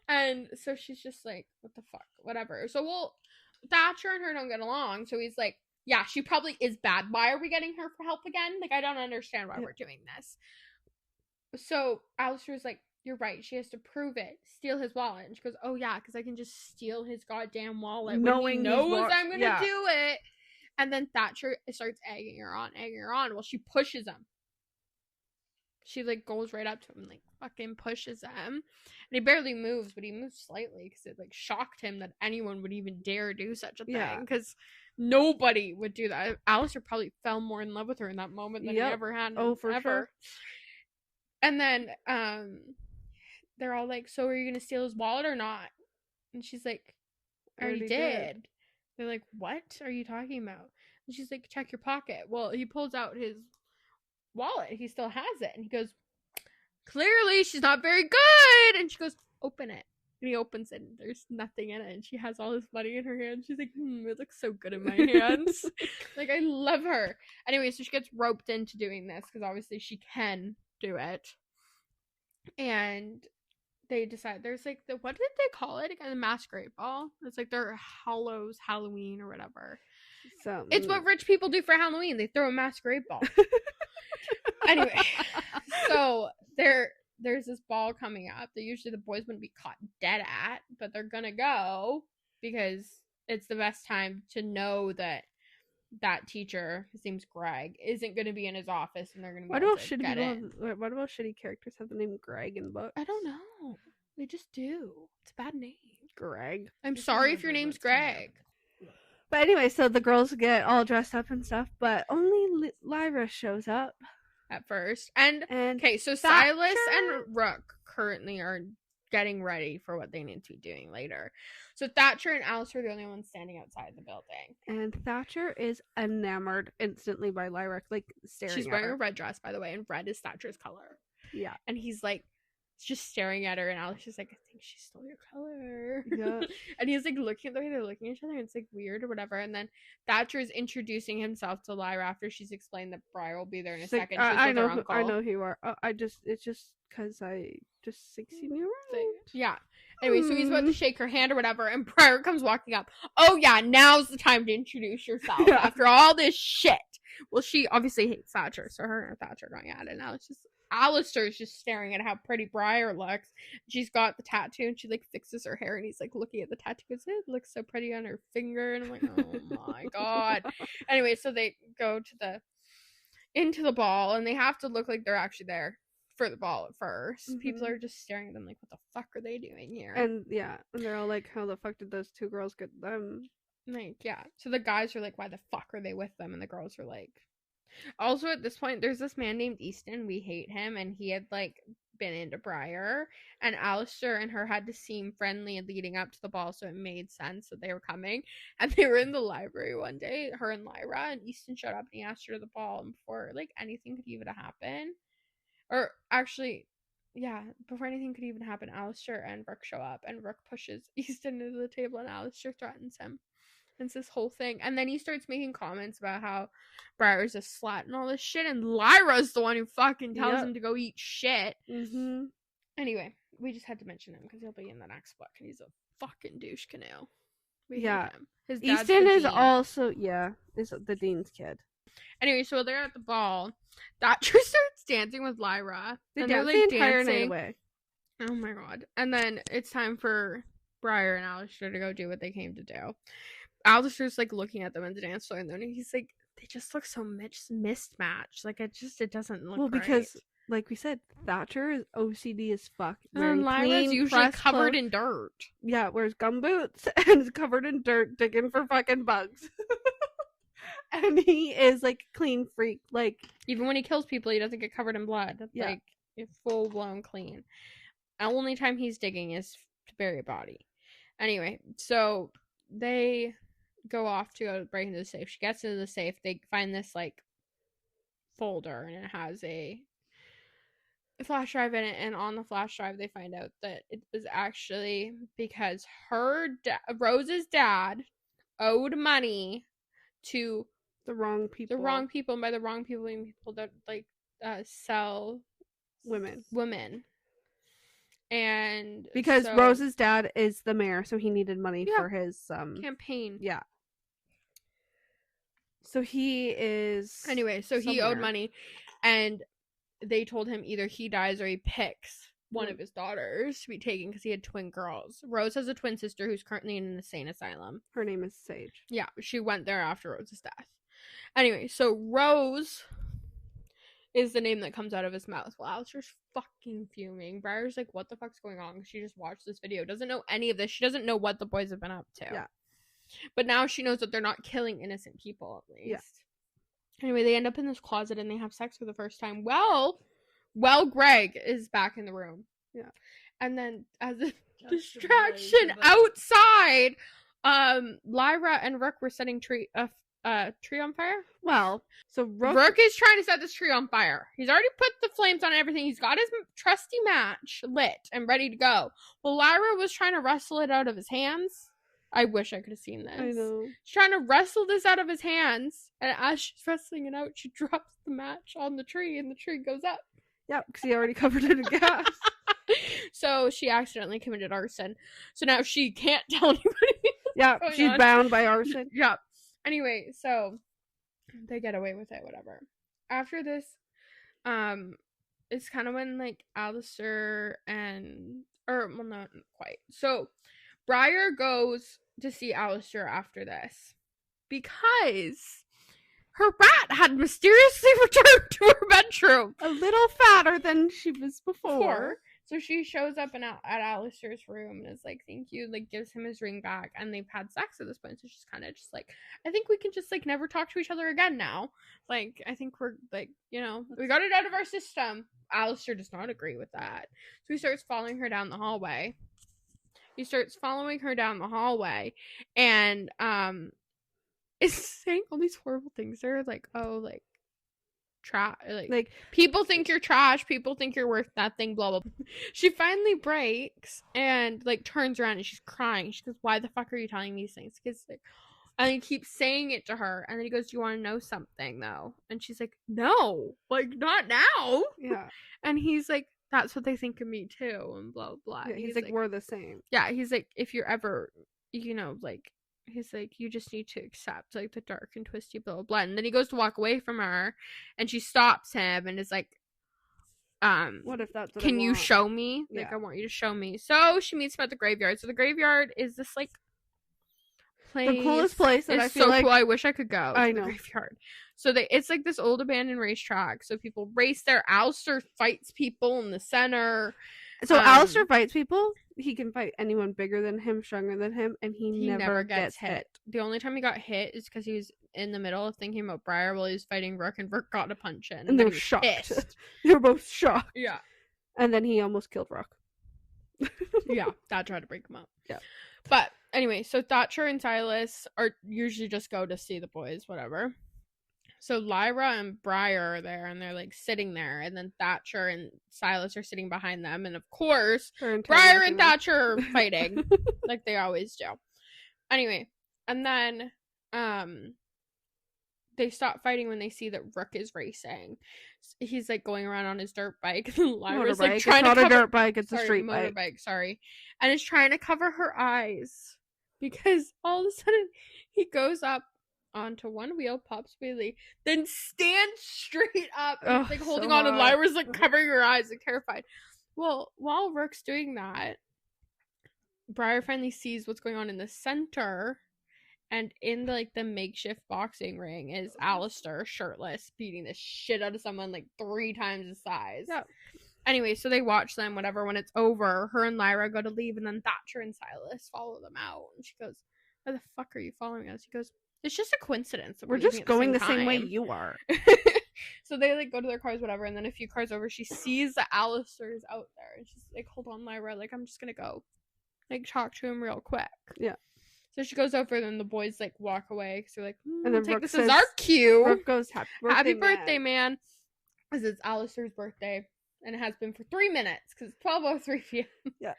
And so she's just like, what the fuck, whatever. So, well, Thatcher and her don't get along. So he's like, yeah, she probably is bad. Why are we getting her for help again? Like, I don't understand why Yeah. we're doing this. So Alistair's like, you're right. She has to prove it. Steal his wallet. And she goes, oh, yeah, because I can just steal his goddamn wallet Knowing when he's he knows watch- I'm going to yeah. do it. And then Thatcher starts egging her on. Well, she pushes him. She, like, goes right up to him, like, fucking pushes him. And he barely moves, but he moves slightly because it, like, shocked him that anyone would even dare do such a Yeah. thing. Because nobody would do that. Alistair probably fell more in love with her in that moment than he Yep. ever had. Oh, for ever. sure. And then, they're all like, so are you going to steal his wallet or not? And she's like, I already Already did. did. They're like, what are you talking about? And she's like, check your pocket. Well, he pulls out his wallet. He still has it. And he goes, clearly she's not very good. And she goes, open it. And he opens it and there's nothing in it. And she has all this money in her hand. She's like, it looks so good in my hands. Like, I love her. Anyway, so she gets roped into doing this because obviously she can do it. And they decide there's like what did they call it? Like a masquerade ball. It's like their Hallows Halloween or whatever. So It's what rich people do for Halloween. They throw a masquerade ball. Anyway, so there's this ball coming up that usually the boys wouldn't be caught dead at, but they're gonna go because it's the best time to know that teacher, his name's Greg, isn't gonna be in his office and they're gonna be Why do able all to shitty get people in. have, why do all shitty characters have the name Greg in books? I don't know. They just do. It's a bad name. Greg. I'm Just sorry if your remember name's what's coming up. Greg. But anyway, so the girls get all dressed up and stuff, but only Lyra shows up. At first. And And okay, so Thatcher- Silas and Rook currently are getting ready for what they need to be doing later. So Thatcher and Alistair are the only ones standing outside the building. And Thatcher is enamored instantly by Lyra, like staring She's at wearing her. a red dress, by the way, and red is Thatcher's color. Yeah. And he's like just staring at her, and Alistair's like, I think she stole your color. Yeah. And he's like looking at the way they're looking at each other, and it's like weird or whatever. And then Thatcher's introducing himself to Lyra after she's explained that Briar will be there in a She's like, second. She's I with know her who, uncle. I know who you are. It's just because I just seen you around. Yeah. Anyway, so he's about to shake her hand or whatever, and Briar comes walking up. Oh yeah, now's the time to introduce yourself Yeah. after all this shit. Well, she obviously hates Thatcher, so her and Thatcher are going at it now. It's just Alistair's just staring at how pretty Briar looks. She's got the tattoo, and she like fixes her hair, and he's like looking at the tattoo. Goes, it looks so pretty on her finger, and I'm like, oh my god. Anyway, so they go to into the ball, and they have to look like they're actually there for the ball at 1st. People Mhm. are just staring at them like, what the fuck are they doing here? And yeah, and they're all like, how the fuck did those two girls get them? Like, yeah. So the guys are like, why the fuck are they with them? And the girls are like, also at this point, there's this man named Easton. We hate him, and he had like been into Briar, and Alistair and her had to seem friendly leading up to the ball, so it made sense that they were coming. And they were in the library one day, her and Lyra, and Easton showed up and he asked her to the ball, and before like anything could even happen, or actually, yeah, before anything could even happen, Alistair and Rook show up, and Rook pushes Easton into the table, and Alistair threatens him. It's this whole thing. And then he starts making comments about how Briar's a slut and all this shit, and Lyra's the one who fucking tells him to go eat shit. Mm-hmm. Anyway, we just had to mention him because he'll be in the next book, and he's a fucking douche canoe. We Yeah. hate him. His dad's Easton the is dean. also is the dean's kid. Anyway, so they're at the ball. Thatcher starts dancing with Lyra. They and they're dance like the entire night dancing. away. Oh my god. And then it's time for Briar and Alistair to go do what they came to do. Alistair's like looking at them in the dance floor, and then he's like, they just look so mismatched. Like it doesn't look Well, right. because like we said, Thatcher is OCD as fuck. and Wearing Lyra's clean, usually pressed covered clothes. in dirt. Yeah, wears gumboots and is covered in dirt, digging for fucking bugs. And he is like clean freak. Like Even when he kills people, he doesn't get covered in blood. Yeah. Like full blown clean. The only time he's digging is to bury a body. Anyway, so they go off to go break into the safe. She gets into the safe. They find this like folder, and it has a flash drive in it. And on the flash drive, they find out that it was actually because Rose's dad owed money to the wrong people. the wrong people, and by the wrong people, I mean people that like sell women. And Because so- Rose's dad is the mayor, so he needed money Yeah. for his campaign. yeah. So he is Anyway, so he owed somewhere. money, and they told him either he dies or he picks one of his daughters to be taken because he had twin girls. Rose has a twin sister who's currently in an insane asylum. Her name is Sage. Yeah, she went there after Rose's death. Anyway, so Rose is the name that comes out of his mouth. Well, Alistair's fucking fuming. Briar's like, what the fuck's going on? She just watched this video. Doesn't know any of this. She doesn't know what the boys have been up to. Yeah. But now she knows that they're not killing innocent people, at least. Yeah. Anyway, they end up in this closet and they have sex for the first time. Well, Greg is back in the room. Yeah. And then as a Just a distraction blaze of- outside, Lyra and Rook were setting tree on fire. Well, so Rook is trying to set this tree on fire. He's already put the flames on everything. He's got his trusty match lit and ready to go. Well, Lyra was trying to wrestle it out of his hands. I wish I could have seen this. I know. She's trying to wrestle this out of his hands, and as she's wrestling it out, she drops the match on the tree, and the tree goes up. Yeah, because he already covered it in gas. So she accidentally committed arson. So now she can't tell anybody. Yeah, going she's on. bound by arson. Yeah. Anyway, so they get away with it, whatever. After this, it's kind of when like Alistair well, not quite. So Briar goes to see Alistair after this because her rat had mysteriously returned to her bedroom. A little fatter than she was before. So she shows up at Alistair's room and is like, "Thank you," like gives him his ring back, and they've had sex at this point. So she's kind of just like, "I think we can just like never talk to each other again now. Like, I think we're like, you know, we got it out of our system." Alistair does not agree with that, so he starts following her down the hallway. And is saying all these horrible things. They're like, "Oh, like." Like people think you're trash, people think you're worth nothing, blah blah blah. She finally breaks and like turns around and she's crying. She goes, "Why the fuck are you telling me these things?" Because like, and he keeps saying it to her, and then he goes, "Do you want to know something though?" And she's like, "No, like not now." Yeah. And he's like, "That's what they think of me too," and blah blah. Yeah, he's like, "We're the same." Yeah, he's like, "If you're ever, you know, like." He's like, "You just need to accept like the dark and twisty blah blah blah." And then he goes to walk away from her, and she stops him and is like, "What if that's what can I you want?" show me? Like, Yeah. I want you to show me. So she meets him at the graveyard. So the graveyard is this like place. The coolest place that It's I feel so like cool. I wish I could go. I to the know. graveyard. So it's like this old abandoned racetrack. So people race there. Alistair fights people in the center. So Alistair fights people. He can fight anyone bigger than him, stronger than him, and he never gets hit. The only time he got hit is because he was in the middle of thinking about Briar while he was fighting Rook, and Rook got a punch in. And then they're he was shocked. pissed. They're both shocked. Yeah. And then he almost killed Rook. Yeah. Dad tried to break him up. Yeah. But anyway, so Thatcher and Silas are usually just go to see the boys, whatever. So Lyra and Briar are there, and they're like sitting there, and then Thatcher and Silas are sitting behind them, and of course, Briar and Thatcher are fighting like they always do. Anyway, and then they stop fighting when they see that Rook is racing. He's like going around on his dirt bike, and Lyra's like trying to cover... a dirt bike, it's a street motorbike, bike. Sorry, and is trying to cover her eyes because all of a sudden he goes up onto one wheel, pops wheelie, then stands straight up and like holding on, and Lyra's like covering her eyes, like terrified. Well, while Rook's doing that, Briar finally sees what's going on in the center, and in the makeshift boxing ring is Alistair shirtless beating the shit out of someone like 3 times his size. Yeah. Anyway, so they watch them, whatever. When it's over, her and Lyra go to leave, and then Thatcher and Silas follow them out. And she goes, "Why the fuck are you following us?" He goes, "It's just a coincidence that We're just going the same way you are." So they like go to their cars, whatever, and then a few cars over, she sees that Alistair's out there, and she's like, "Hold on, Lyra, like I'm just gonna go, like talk to him real quick." Yeah. So she goes over, and then the boys like walk away because they're like, and then take Rook this says, as our cue. Rook goes, "Happy birthday, man!" Because it's Alistair's birthday, and it has been for 3 minutes because it's 12:03 p.m. Yeah.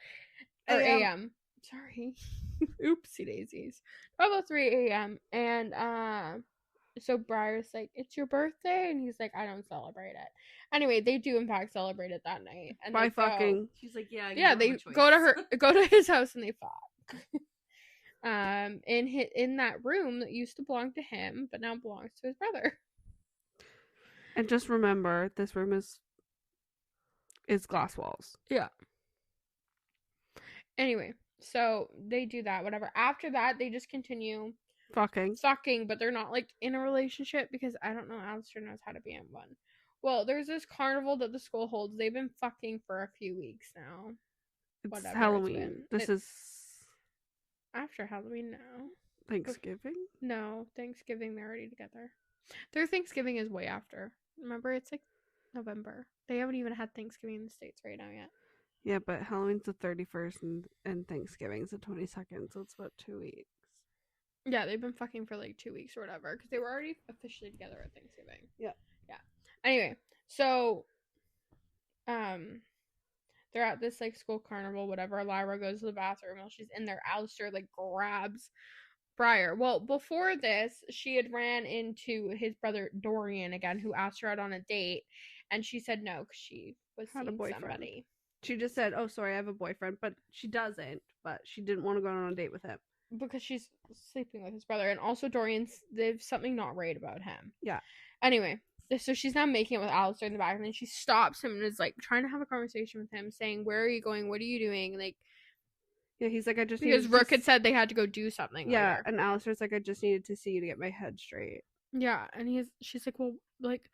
Or a.m. Sorry. Oopsie daisies. 12:03 a.m. And so Briar's like, "It's your birthday," and he's like, "I don't celebrate it." Anyway, they do in fact celebrate it that night. And by fucking. She's like, "Yeah, yeah." They go to his house and they fuck. In that room that used to belong to him, but now belongs to his brother. And just remember, this room is glass walls. Yeah. Anyway, so they do that, whatever. After that, they just continue fucking, but they're not like in a relationship because I don't know. Alistair knows how to be in one. Well, there's this carnival that the school holds. They've been fucking for a few weeks now. It's Halloween. This is after Halloween now. Thanksgiving? No, Thanksgiving. They're already together. Their Thanksgiving is way after. Remember, it's like November. They haven't even had Thanksgiving in the States right now yet. Yeah, but Halloween's the 31st and Thanksgiving's the 22nd, so it's about 2 weeks. Yeah, they've been fucking for like 2 weeks or whatever, because they were already officially together at Thanksgiving. Yeah. Yeah. Anyway, so, they're at this like school carnival, whatever. Lyra goes to the bathroom while she's in there. Alistair like grabs Briar. Well, before this, she had ran into his brother Dorian again, who asked her out on a date, and she said no because she was had a boyfriend. Somebody. She just said, "Oh, sorry, I have a boyfriend," but she doesn't. But she didn't want to go on a date with him because she's sleeping with his brother, and also there's something not right about him. Yeah. Anyway, so she's now making it with Alistair in the back, and then she stops him and is like trying to have a conversation with him, saying, "Where are you going? What are you doing?" Like, yeah, he's like, "I just because Rook had said they had to go do something." Yeah, later. And Alistair's like, "I just needed to see you to get my head straight." Yeah, and she's like, "Well, like,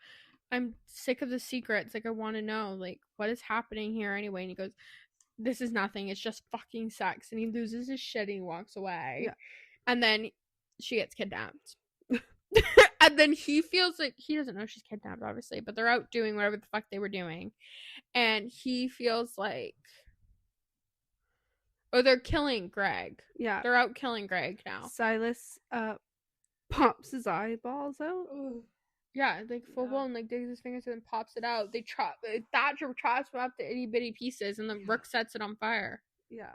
I'm sick of the secrets. Like, I want to know, like, what is happening here anyway? And he goes, this is nothing. It's just fucking sex. And he loses his shit and he walks away. Yeah. And then she gets kidnapped. And then he feels like he doesn't know she's kidnapped, obviously, but they're out doing whatever the fuck they were doing. And he feels like, oh, they're killing Greg. Yeah. They're out killing Greg now. Silas pops his eyeballs out. Yeah, like full blown, like digs his fingers and pops it out. They chop Thatcher chops him up to itty bitty pieces, and then Rook sets it on fire. Yeah.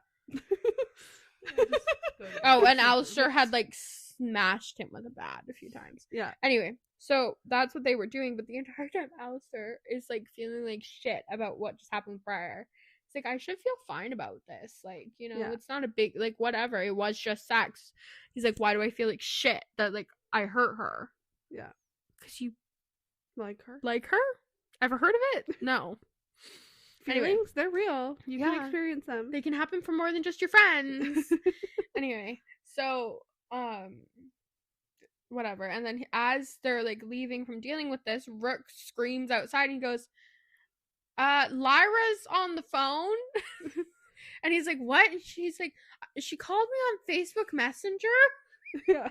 Oh, and Alistair had like smashed him with a bat a few times. Yeah. Anyway, so that's what they were doing, but the entire time Alistair is like feeling like shit about what just happened prior. It's like, I should feel fine about this. Like, you know, Yeah. it's not a big, like, whatever. It was just sex. He's like, why do I feel like shit that, like, I hurt her? Yeah. Because you Like her. like her? Ever heard of it? No. Feelings, Anyway. they're real. You Yeah. can experience them. They can happen for more than just your friends. Anyway, so, whatever. And then as they're, like, leaving from dealing with this, Rook screams outside and he goes, Lyra's on the phone. And he's like, what? And she's like, she called me on Facebook Messenger. Yeah.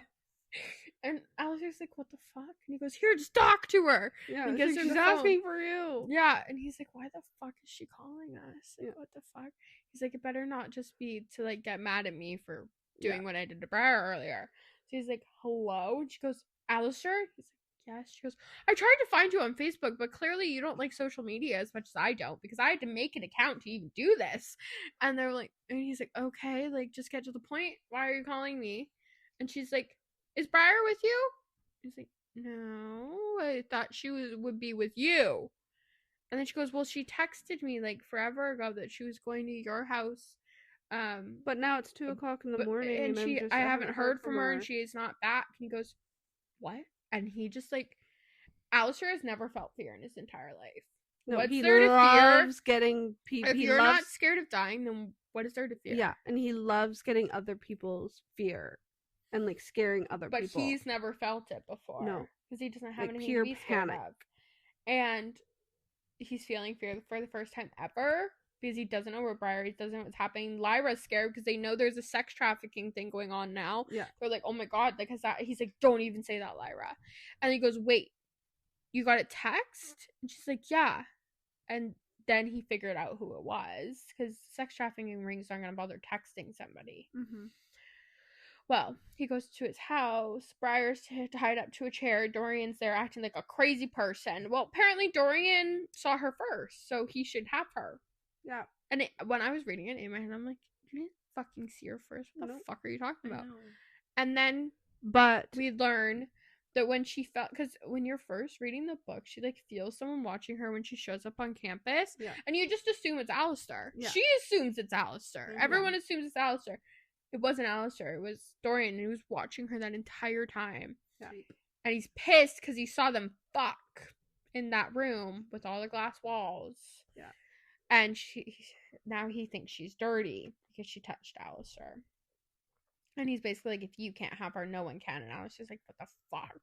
And Alistair's like, what the fuck? And he goes, here, just talk to her. Yeah. And gets She's her the asking for you. Yeah. And he's like, why the fuck is she calling us? Like, Yeah. what the fuck? He's like, it better not just be to, like, get mad at me for doing what I did to Briar earlier. So he's like, hello? And she goes, Alistair? He's like, yes. She goes, I tried to find you on Facebook, but clearly you don't like social media as much as I don't, because I had to make an account to even do this. And they're like, and he's like, okay, like, just get to the point. Why are you calling me? And she's like, is Briar with you? He's like, no, I thought she would be with you. And then she goes, well, she texted me like forever ago that she was going to your house. But now it's 2:00 in the morning, and I'm she, just, I haven't heard from her, and she is not back. And he goes, what? And he just like, Alistair has never felt fear in his entire life. No, What's he there to fear? loves getting people. If He you're loves, not scared of dying, then what is there to fear? yeah, and he loves getting other people's fear and like scaring other But people. he's never felt it before. No. Because he doesn't have Like, anything pure to be scared panic. of. And he's feeling fear for the first time ever because he doesn't know where Briar is, doesn't know what's happening. Lyra's scared because they know there's a sex trafficking thing going on now. Yeah. They're like, oh my god, like, is that? He's like, don't even say that, Lyra. And he goes, wait, you got a text? And she's like, yeah. And then he figured out who it was because sex trafficking rings aren't going to bother texting somebody. Mm-hmm. Well, he goes to his house. Briar's tied up to a chair. Dorian's there acting like a crazy person. Well, apparently Dorian saw her first, so he should have her. Yeah. And when I was reading it in my head, I'm like, you didn't fucking see her first. What the Nope. fuck are you talking I about? know. And then But we learn that when she felt, because when you're first reading the book, she like feels someone watching her when she shows up on campus. Yeah. And you just assume it's Alistair. Yeah. She assumes it's Alistair. Yeah. Everyone assumes it's Alistair. It wasn't Alistair. It was Dorian, and he was watching her that entire time. Yeah. And he's pissed because he saw them fuck in that room with all the glass walls. Yeah. And now he thinks she's dirty because she touched Alistair. And he's basically like, if you can't have her, no one can. And Alistair's like, what the fuck?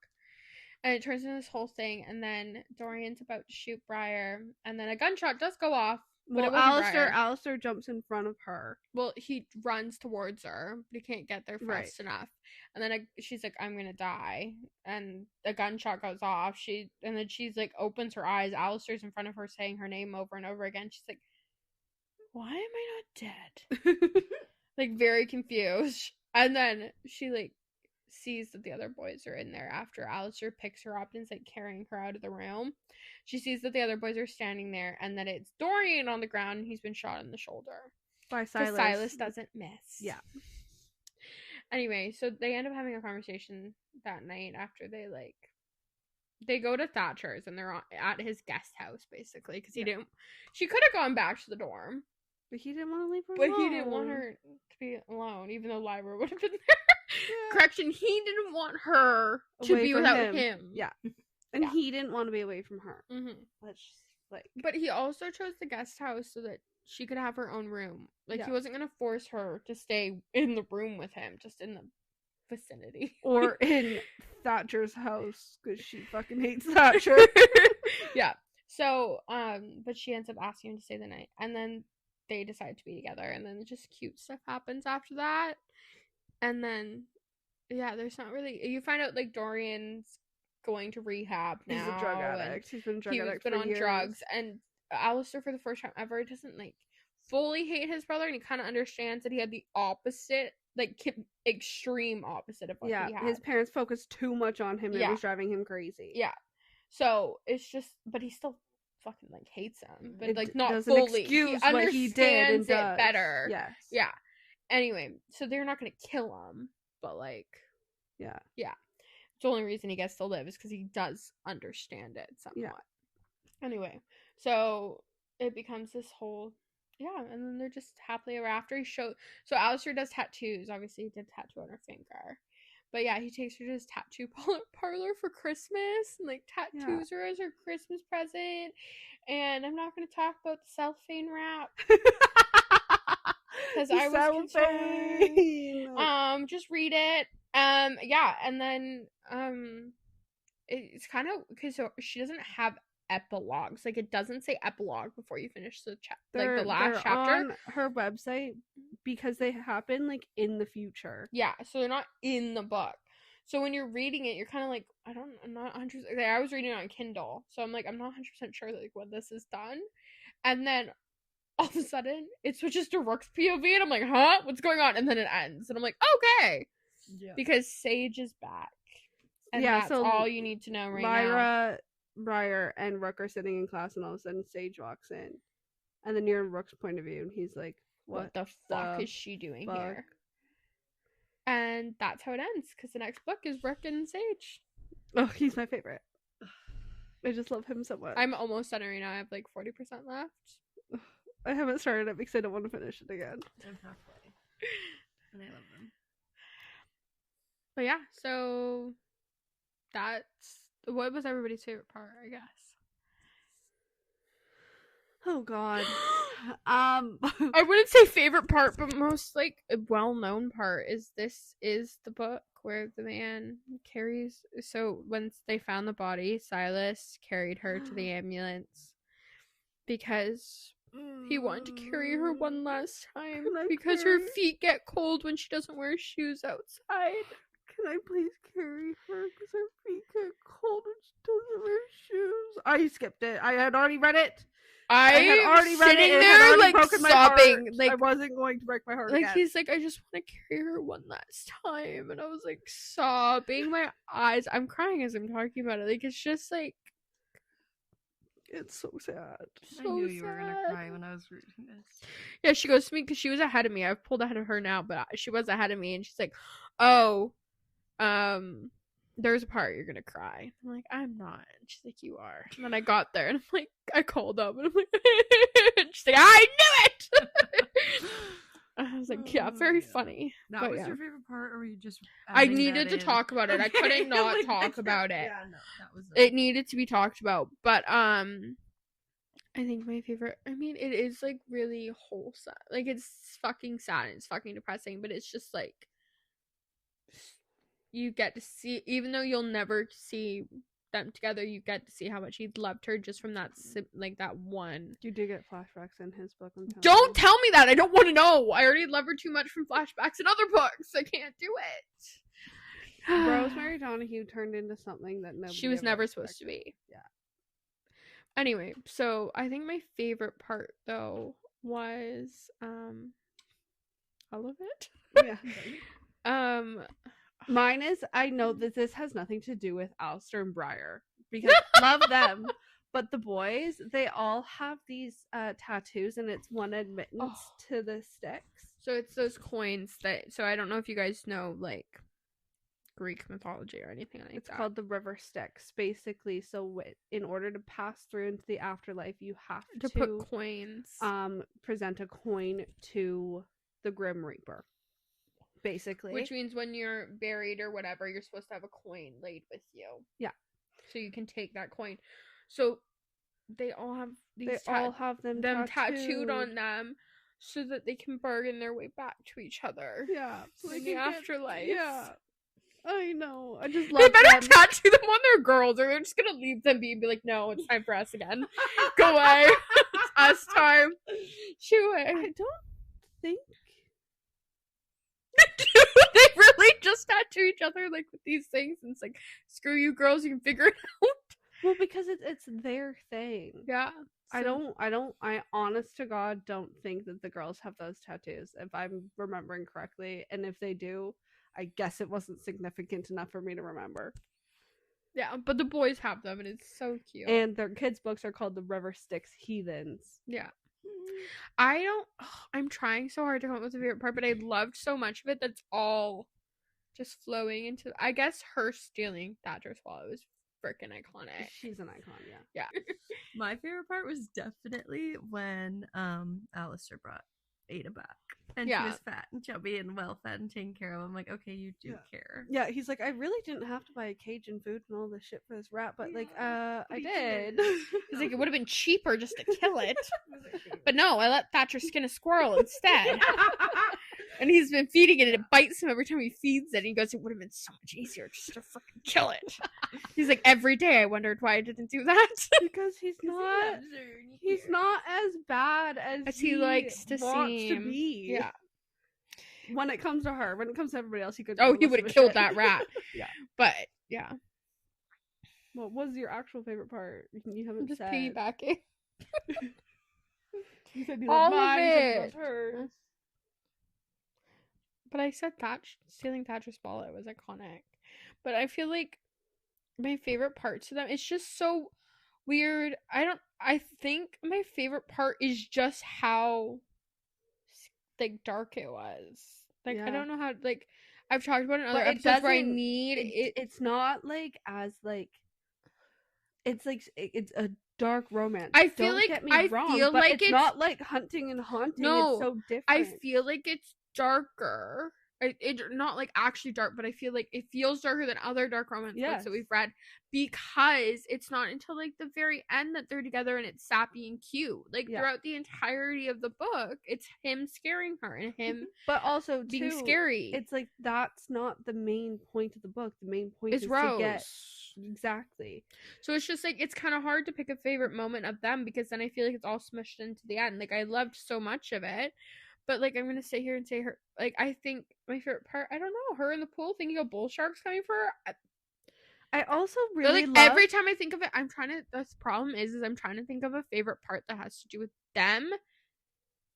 And it turns into this whole thing. And then Dorian's about to shoot Briar. And then a gunshot does go off. But it well, wasn't Briar. Alistair jumps in front of her. Well, he runs towards her, but he can't get there fast enough. And then she's like, I'm gonna die. And a gunshot goes off. And then she's like, opens her eyes. Alistair's in front of her saying her name over and over again. She's like, why am I not dead? Like, very confused. And then she like sees that the other boys are in there after Alistair picks her up and is like carrying her out of the room. She sees that the other boys are standing there and that it's Dorian on the ground and he's been shot in the shoulder. By Because Silas. Silas doesn't miss. Yeah. Anyway, so they end up having a conversation that night after they go to Thatcher's and they're at his guest house basically because she could have gone back to the dorm. But he didn't want to leave her But alone. he didn't want her to be alone, even though Lyra would have been there. Yeah. Correction, he didn't want her to Away be from without him. him. Yeah. And Yeah. he didn't want to be away from her. Mm-hmm. That's just, like... But he also chose the guest house so that she could have her own room. Like, Yeah. he wasn't going to force her to stay in the room with him, just in the vicinity. Or in Thatcher's house, because she fucking hates Thatcher. Yeah. So, but she ends up asking him to stay the night, and then they decide to be together, and then just cute stuff happens after that. And then, yeah, there's not really. You find out like Dorian's going to rehab now. He's a drug and addict. He's been a drug He's addict been for on years. drugs, and Alistair, for the first time ever, doesn't like fully hate his brother, and he kind of understands that he had the opposite, like extreme opposite of what he had. His parents focused too much on him. And it was driving him crazy. Yeah. So it's just, but he still fucking like hates him, but It like not doesn't fully. excuse he what he did and understands it does. better. Yes. Yeah. Anyway, so they're not gonna kill him, but like, Yeah. the only reason he gets to live is because he does understand it somewhat. Yeah. Anyway, so it becomes this whole, and then they're just happily ever after. So Alistair does tattoos. Obviously, he did tattoo on her finger. But yeah, he takes her to his tattoo parlor for Christmas and like tattoos her as her Christmas present. And I'm not going to talk about the cellophane wrap because I was concerned. Just read it. Yeah, and then it's kind of because she doesn't have epilogues. Like it doesn't say epilogue before you finish the the last chapter on her website because they happen like in the future. Yeah, so they're not in the book. So when you're reading it, you're kind of like, I'm not 100%. Like, I was reading it on Kindle, so I'm like, I'm not 100% sure like when this is done. And then all of a sudden, it switches to Rook's POV, and I'm like, huh? What's going on? And then it ends, and I'm like, okay, because Sage is back, and that's so all you need to know right now. Lyra, Briar, and Rook are sitting in class, and all of a sudden Sage walks in, and then you're in Rook's point of view, and he's like, What the fuck is she doing here? And that's how it ends, because the next book is Rook and Sage. Oh, he's my favorite. I just love him so much. I'm almost done right now. I have like 40% left. I haven't started it because I don't want to finish it again. I'm halfway. And I love them. But yeah, so that's what was everybody's favorite part, I guess. Oh god. I wouldn't say favorite part, but most like well-known part is the book where the man carries. So once they found the body, Silas carried her to the ambulance because he wanted to carry her one last time because her feet get cold when she doesn't wear shoes outside. Can I please carry her because her feet get cold when she doesn't wear shoes? I skipped it. I had already read it. I had already read sitting it. there like sobbing, like I wasn't going to break my heart. Like again. he's like, I just want to carry her one last time, and I was like sobbing my eyes. I'm crying as I'm talking about it. Like it's just like it's so sad. I knew you were gonna cry when I was reading this. Yeah, she goes to me because she was ahead of me. I've pulled ahead of her now, but she was ahead of me, and she's like, "Oh, there's a part you're gonna cry." I'm like, I'm not. And she's like, you are. And then I got there, and I'm like, I called up, and I'm like, and she's like, I knew it. I was like, yeah, very funny. That was your favorite part, or were you just? I needed to talk about it. I couldn't not talk about it. Yeah, no, that was it needed to be talked about, but I think my favorite. I mean, it is like really wholesome. Like it's fucking sad. And it's fucking depressing, but it's just like you get to see, even though you'll never see them together, you get to see how much he loved her just from that like that one. You do get flashbacks in his book. Don't tell me that. I don't want to know. I already love her too much from flashbacks in other books. I can't do it. Rosemary Donahue turned into something that nobody she was never supposed to be. Yeah. Anyway, so I think my favorite part though was all of it. Yeah. Mine is, I know that this has nothing to do with Alistair and Briar because I love them, but the boys, they all have these tattoos, and it's one admittance to the sticks. So it's those coins that, so I don't know if you guys know like Greek mythology or anything like that. It's called the river sticks, basically. So in order to pass through into the afterlife, you have to put coins. Present a coin to the Grim Reaper. Basically, which means when you're buried or whatever, you're supposed to have a coin laid with you. Yeah, so you can take that coin. So they all have these. They all have them tattooed on them, so that they can bargain their way back to each other. Yeah, so in the afterlife. Yeah, I know. I just love They better them. tattoo them on their girls, or they're just gonna leave them be and be like, no, it's time for us again. Go away. It's us time. Shoo away. I don't think. They really just tattoo each other like with these things, and it's like, screw you girls, you can figure it out. Well, because it's their thing. Yeah. I honest to God don't think that the girls have those tattoos, if I'm remembering correctly. And if they do, I guess it wasn't significant enough for me to remember. Yeah, but the boys have them, and it's so cute. And their kids' books are called The River Styx Heathens. Yeah. I'm trying so hard to come up with a favorite part, but I loved so much of it that's all just flowing into, I guess her stealing Thatcher's wallet was freaking iconic. She's an icon, yeah. Yeah. My favorite part was definitely when Alistair brought Ada back. And Yeah. she was fat and chubby and well fed and taken care of. I'm like, okay, you do care. Yeah, he's like, I really didn't have to buy Cajun food and all this shit for this rat, but like, Yeah, I he did. did. He's like, it would have been cheaper just to kill it. But no, I let Thatcher skin a squirrel instead. And he's been feeding it, and it bites him every time he feeds it. And he goes, it would have been so much easier just to freaking kill it. He's like, every day I wondered why I didn't do that. Because he's not as bad as he likes to wants seem. to be. Yeah. When it comes to her, when it comes to everybody else, he could. Oh, he most would of have his killed shit. that rat. Yeah. But yeah, What was your actual favorite part? You haven't I'm just said. piggybacking. You said you All loved of mine, you said you it. loved hers. But I said stealing Thatcher's wallet was iconic. But I feel like my favorite part to them, it's just so weird. I think my favorite part is just how like dark it was. Like I Yeah. don't know how, like I've talked about it in other But it episodes where I doesn't- need it. It's not like as like. It's like it's a dark romance. I feel Don't like- get me I wrong, feel but like it's it's- not like hunting and haunting. No, it's so different. I feel like it's darker. It not like actually dark, but I feel like it feels darker than other dark romance books Yes. that we've read, because it's not until like the very end that they're together and it's sappy and cute. Like Yeah. throughout the entirety of the book, it's him scaring her and him But also being too, scary. It's like that's not the main point of the book. The main point It's is Rose. to get exactly. So it's just like it's kind of hard to pick a favorite moment of them, because then I feel like it's all smushed into the end. Like I loved so much of it, but like I'm gonna sit here and say her. Like I think my favorite part, I don't know, her in the pool thinking of bull sharks coming for her. I also But, really like love. every time I think of it, I'm trying to. The problem is I'm trying to think of a favorite part that has to do with them,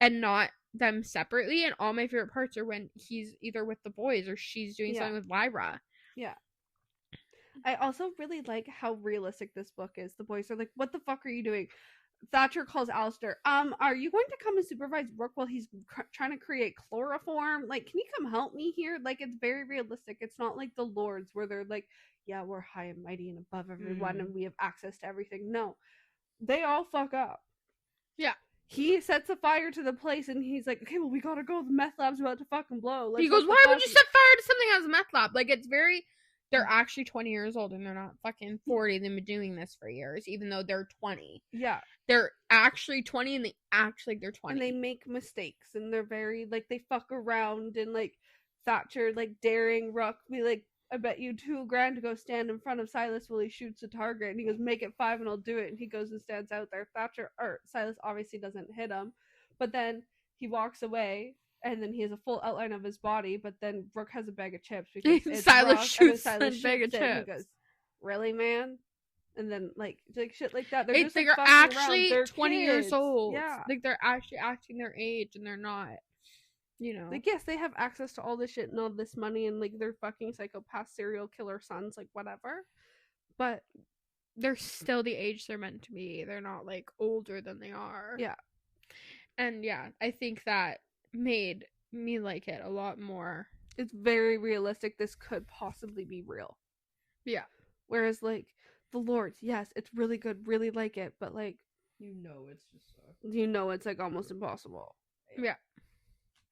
and not them separately. And all my favorite parts are when he's either with the boys or she's doing Yeah. something with Lyra. I also really like how realistic this book is. The boys are like, "What the fuck are you doing?" Thatcher calls Alistair. Are you going to come and supervise Rook while he's trying to create chloroform? Like, can you come help me here? Like, it's very realistic. It's not like the Lords where they're like, yeah, we're high and mighty and above everyone and we have access to everything. No, they all fuck up. Yeah. He sets a fire to the place and he's like, okay, well, we gotta go. The meth lab's about to fucking blow. He Let's goes, let the "Why would you posse-" set fire to something that has a meth lab?" Like it's very. They're actually 20 years old and they're not fucking 40. They've been doing this for years, even though they're 20. Yeah. They're actually 20 and they act like they're 20. And they make mistakes and they're very like they fuck around and like Thatcher like daring Rook be like, I bet you $2,000 to go stand in front of Silas while he shoots a target, and he goes, make it 5 and I'll do it, and he goes and stands out there. Silas obviously doesn't hit him, but then he walks away and then he has a full outline of his body, but then Rook has a bag of chips because it's Silas Rock, and then shoots Silas the bag of shoots it, and chips. he goes, really, man? And then like shit like that. They're It's just like like, they're fucking around. actually They're 20 years kids. old. Yeah. Like they're actually acting their age and they're not, you know. Like, yes, they have access to all this shit and all this money and like they're fucking psychopath serial killer sons, like whatever. But they're still the age they're meant to be. They're not like older than they are. Yeah. And yeah, I think that made me like it a lot more. it's very realistic. This could possibly be real. Yeah. Whereas like the Lords, yes, it's really good, really like it, but like You know it's just it's like almost impossible. Yeah.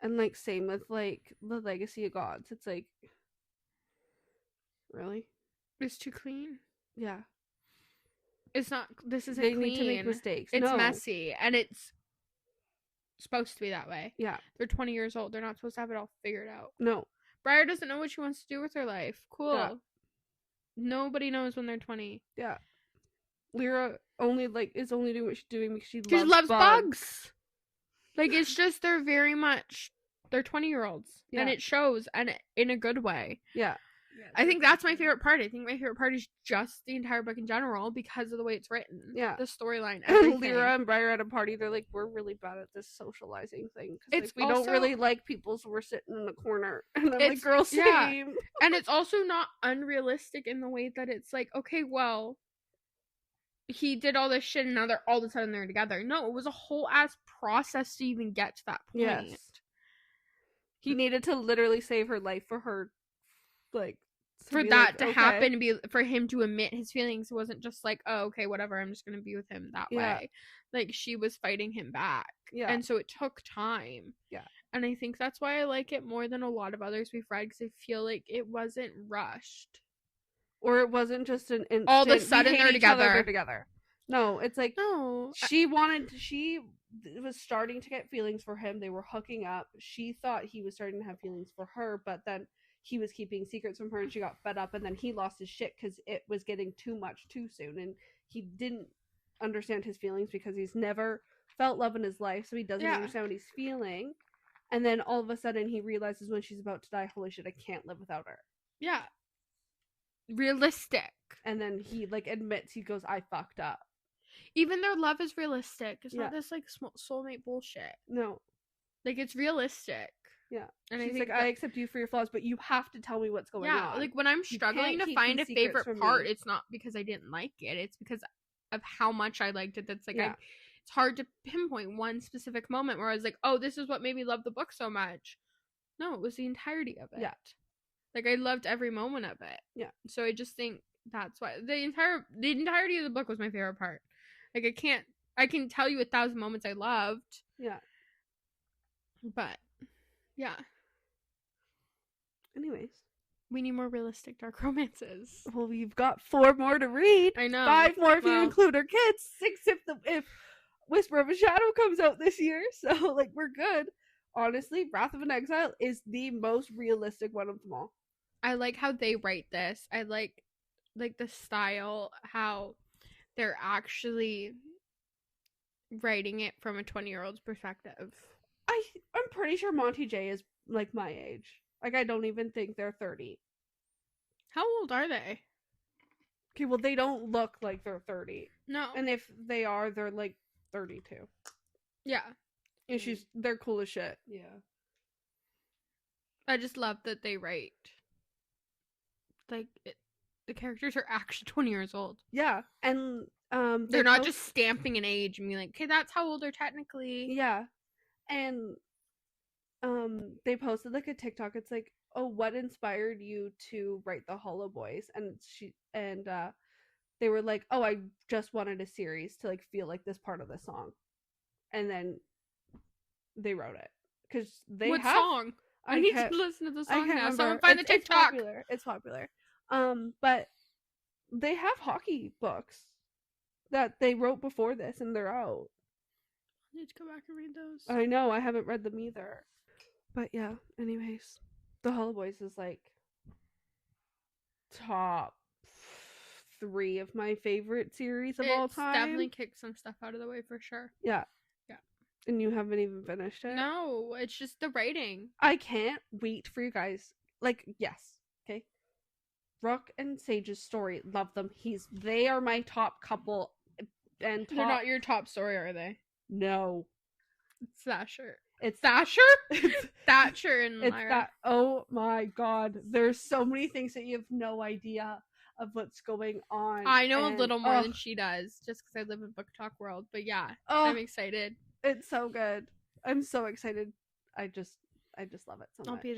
And like same with like the Legacy of Gods. It's like really? It's too clean. Yeah. It's not. This isn't They clean. need to make mistakes. It's No. messy, and it's supposed to be that way. Yeah. They're 20 years old. They're not supposed to have it all figured out. No. Briar doesn't know what she wants to do with her life. Cool. Yeah. Nobody knows when they're 20. Yeah. Lyra is only doing what she's doing because she She loves bugs. Like, it's just they're 20-year-olds. Yeah. And it shows, and in a good way. Yeah. I think that's my favorite part. I think my favorite part is just the entire book in general because of the way it's written. Yeah. The storyline, And everything. Lyra and Briar at a party, they're like, we're really bad at this socializing thing. 'Cause, It's we don't also- really like people, so we're sitting in the corner. And I'm like, It's- girl, same. yeah. And it's also not unrealistic in the way that it's like, okay, well, he did all this shit and now they're all of a sudden they're together. No, it was a whole ass process to even get to that point. Yes. He needed to literally save her life for her, like, For be that like, to okay. happen, for him to admit his feelings, it wasn't just like, oh, okay, whatever, I'm just gonna be with him that Yeah. way. Like, she was fighting him back. Yeah. And so it took time. Yeah. And I think that's why I like it more than a lot of others we've read, because I feel like it wasn't rushed. Or it wasn't just an instant. All of a "We sudden hate they're each other, together." they're together. No, it's like No. she was starting to get feelings for him. They were hooking up. She thought he was starting to have feelings for her, but then he was keeping secrets from her and she got fed up, and then he lost his shit because it was getting too much too soon, and he didn't understand his feelings because he's never felt love in his life, so he doesn't Yeah. understand what he's feeling. And then all of a sudden he realizes when she's about to die, holy shit, I can't live without her. Yeah. Realistic. And then he admits, he goes, I fucked up. Even their love is realistic. It's Yeah. not this soulmate bullshit. No. Like, it's realistic. Yeah. And She's I think like, I accept you for your flaws, but you have to tell me what's going yeah, on. like when I'm struggling can't to keep find these a secrets favorite from part, me. it's not because I didn't like it. It's because of how much I liked it. That's like, Yeah. it's hard to pinpoint one specific moment where I was like, oh, this is what made me love the book so much. No, it was the entirety of it. Yeah. Like, I loved every moment of it. Yeah. So I just think that's why the entirety of the book was my favorite part. Like, I can tell you 1,000 moments I loved, Yeah. but yeah, Anyways. we need more realistic dark romances. Well, we've got 4 more to read. I know. 5 more if you Well- include our kids. 6 if Whisper of a Shadow comes out this year. So, we're good. Honestly, Wrath of an Exile is the most realistic one of them all. I like how they write this. I like the style, how they're actually writing it from a 20-year-old's perspective. I'm pretty sure Monty Jay is, my age. I don't even think they're 30. How old are they? Okay, well, they don't look like they're 30. No. And if they are, they're, 32. Yeah. And they're cool as shit. Yeah. I just love that they write the characters are actually 20 years old. Yeah, and They're not just stamping an age and being like, okay, that's how old they're technically. yeah, and they posted a TikTok. It's like, oh, what inspired you to write the Hollow Boys? And they were like, oh, I just wanted a series to feel like this part of the song, and then they wrote it because they What have. song? I need can't- to listen to the I song can't now. remember. Someone find the TikTok. It's popular. But they have hockey books that they wrote before this, and they're out. I need to go back and read those. I know, I haven't read them either. But yeah, anyways, the Hollow Boys is top 3 of my favorite series of all It's time. definitely kicked some stuff out of the way for sure. Yeah. Yeah. And you haven't even finished it? No, it's just the writing. I can't wait for you guys. Yes. Okay. Rook and Sage's story, love them. They are my top couple and top. They're not your top story, are they? No. It's Thatcher. It's Thatcher? Thatcher and It's Lyra. that. Oh my god. There's so many things that you have no idea of what's going on. I know a and- little more oh, than she does, just because I live in Book Talk world. But yeah, oh, I'm excited. it's so good. I'm so excited. I just love it so I'll much. be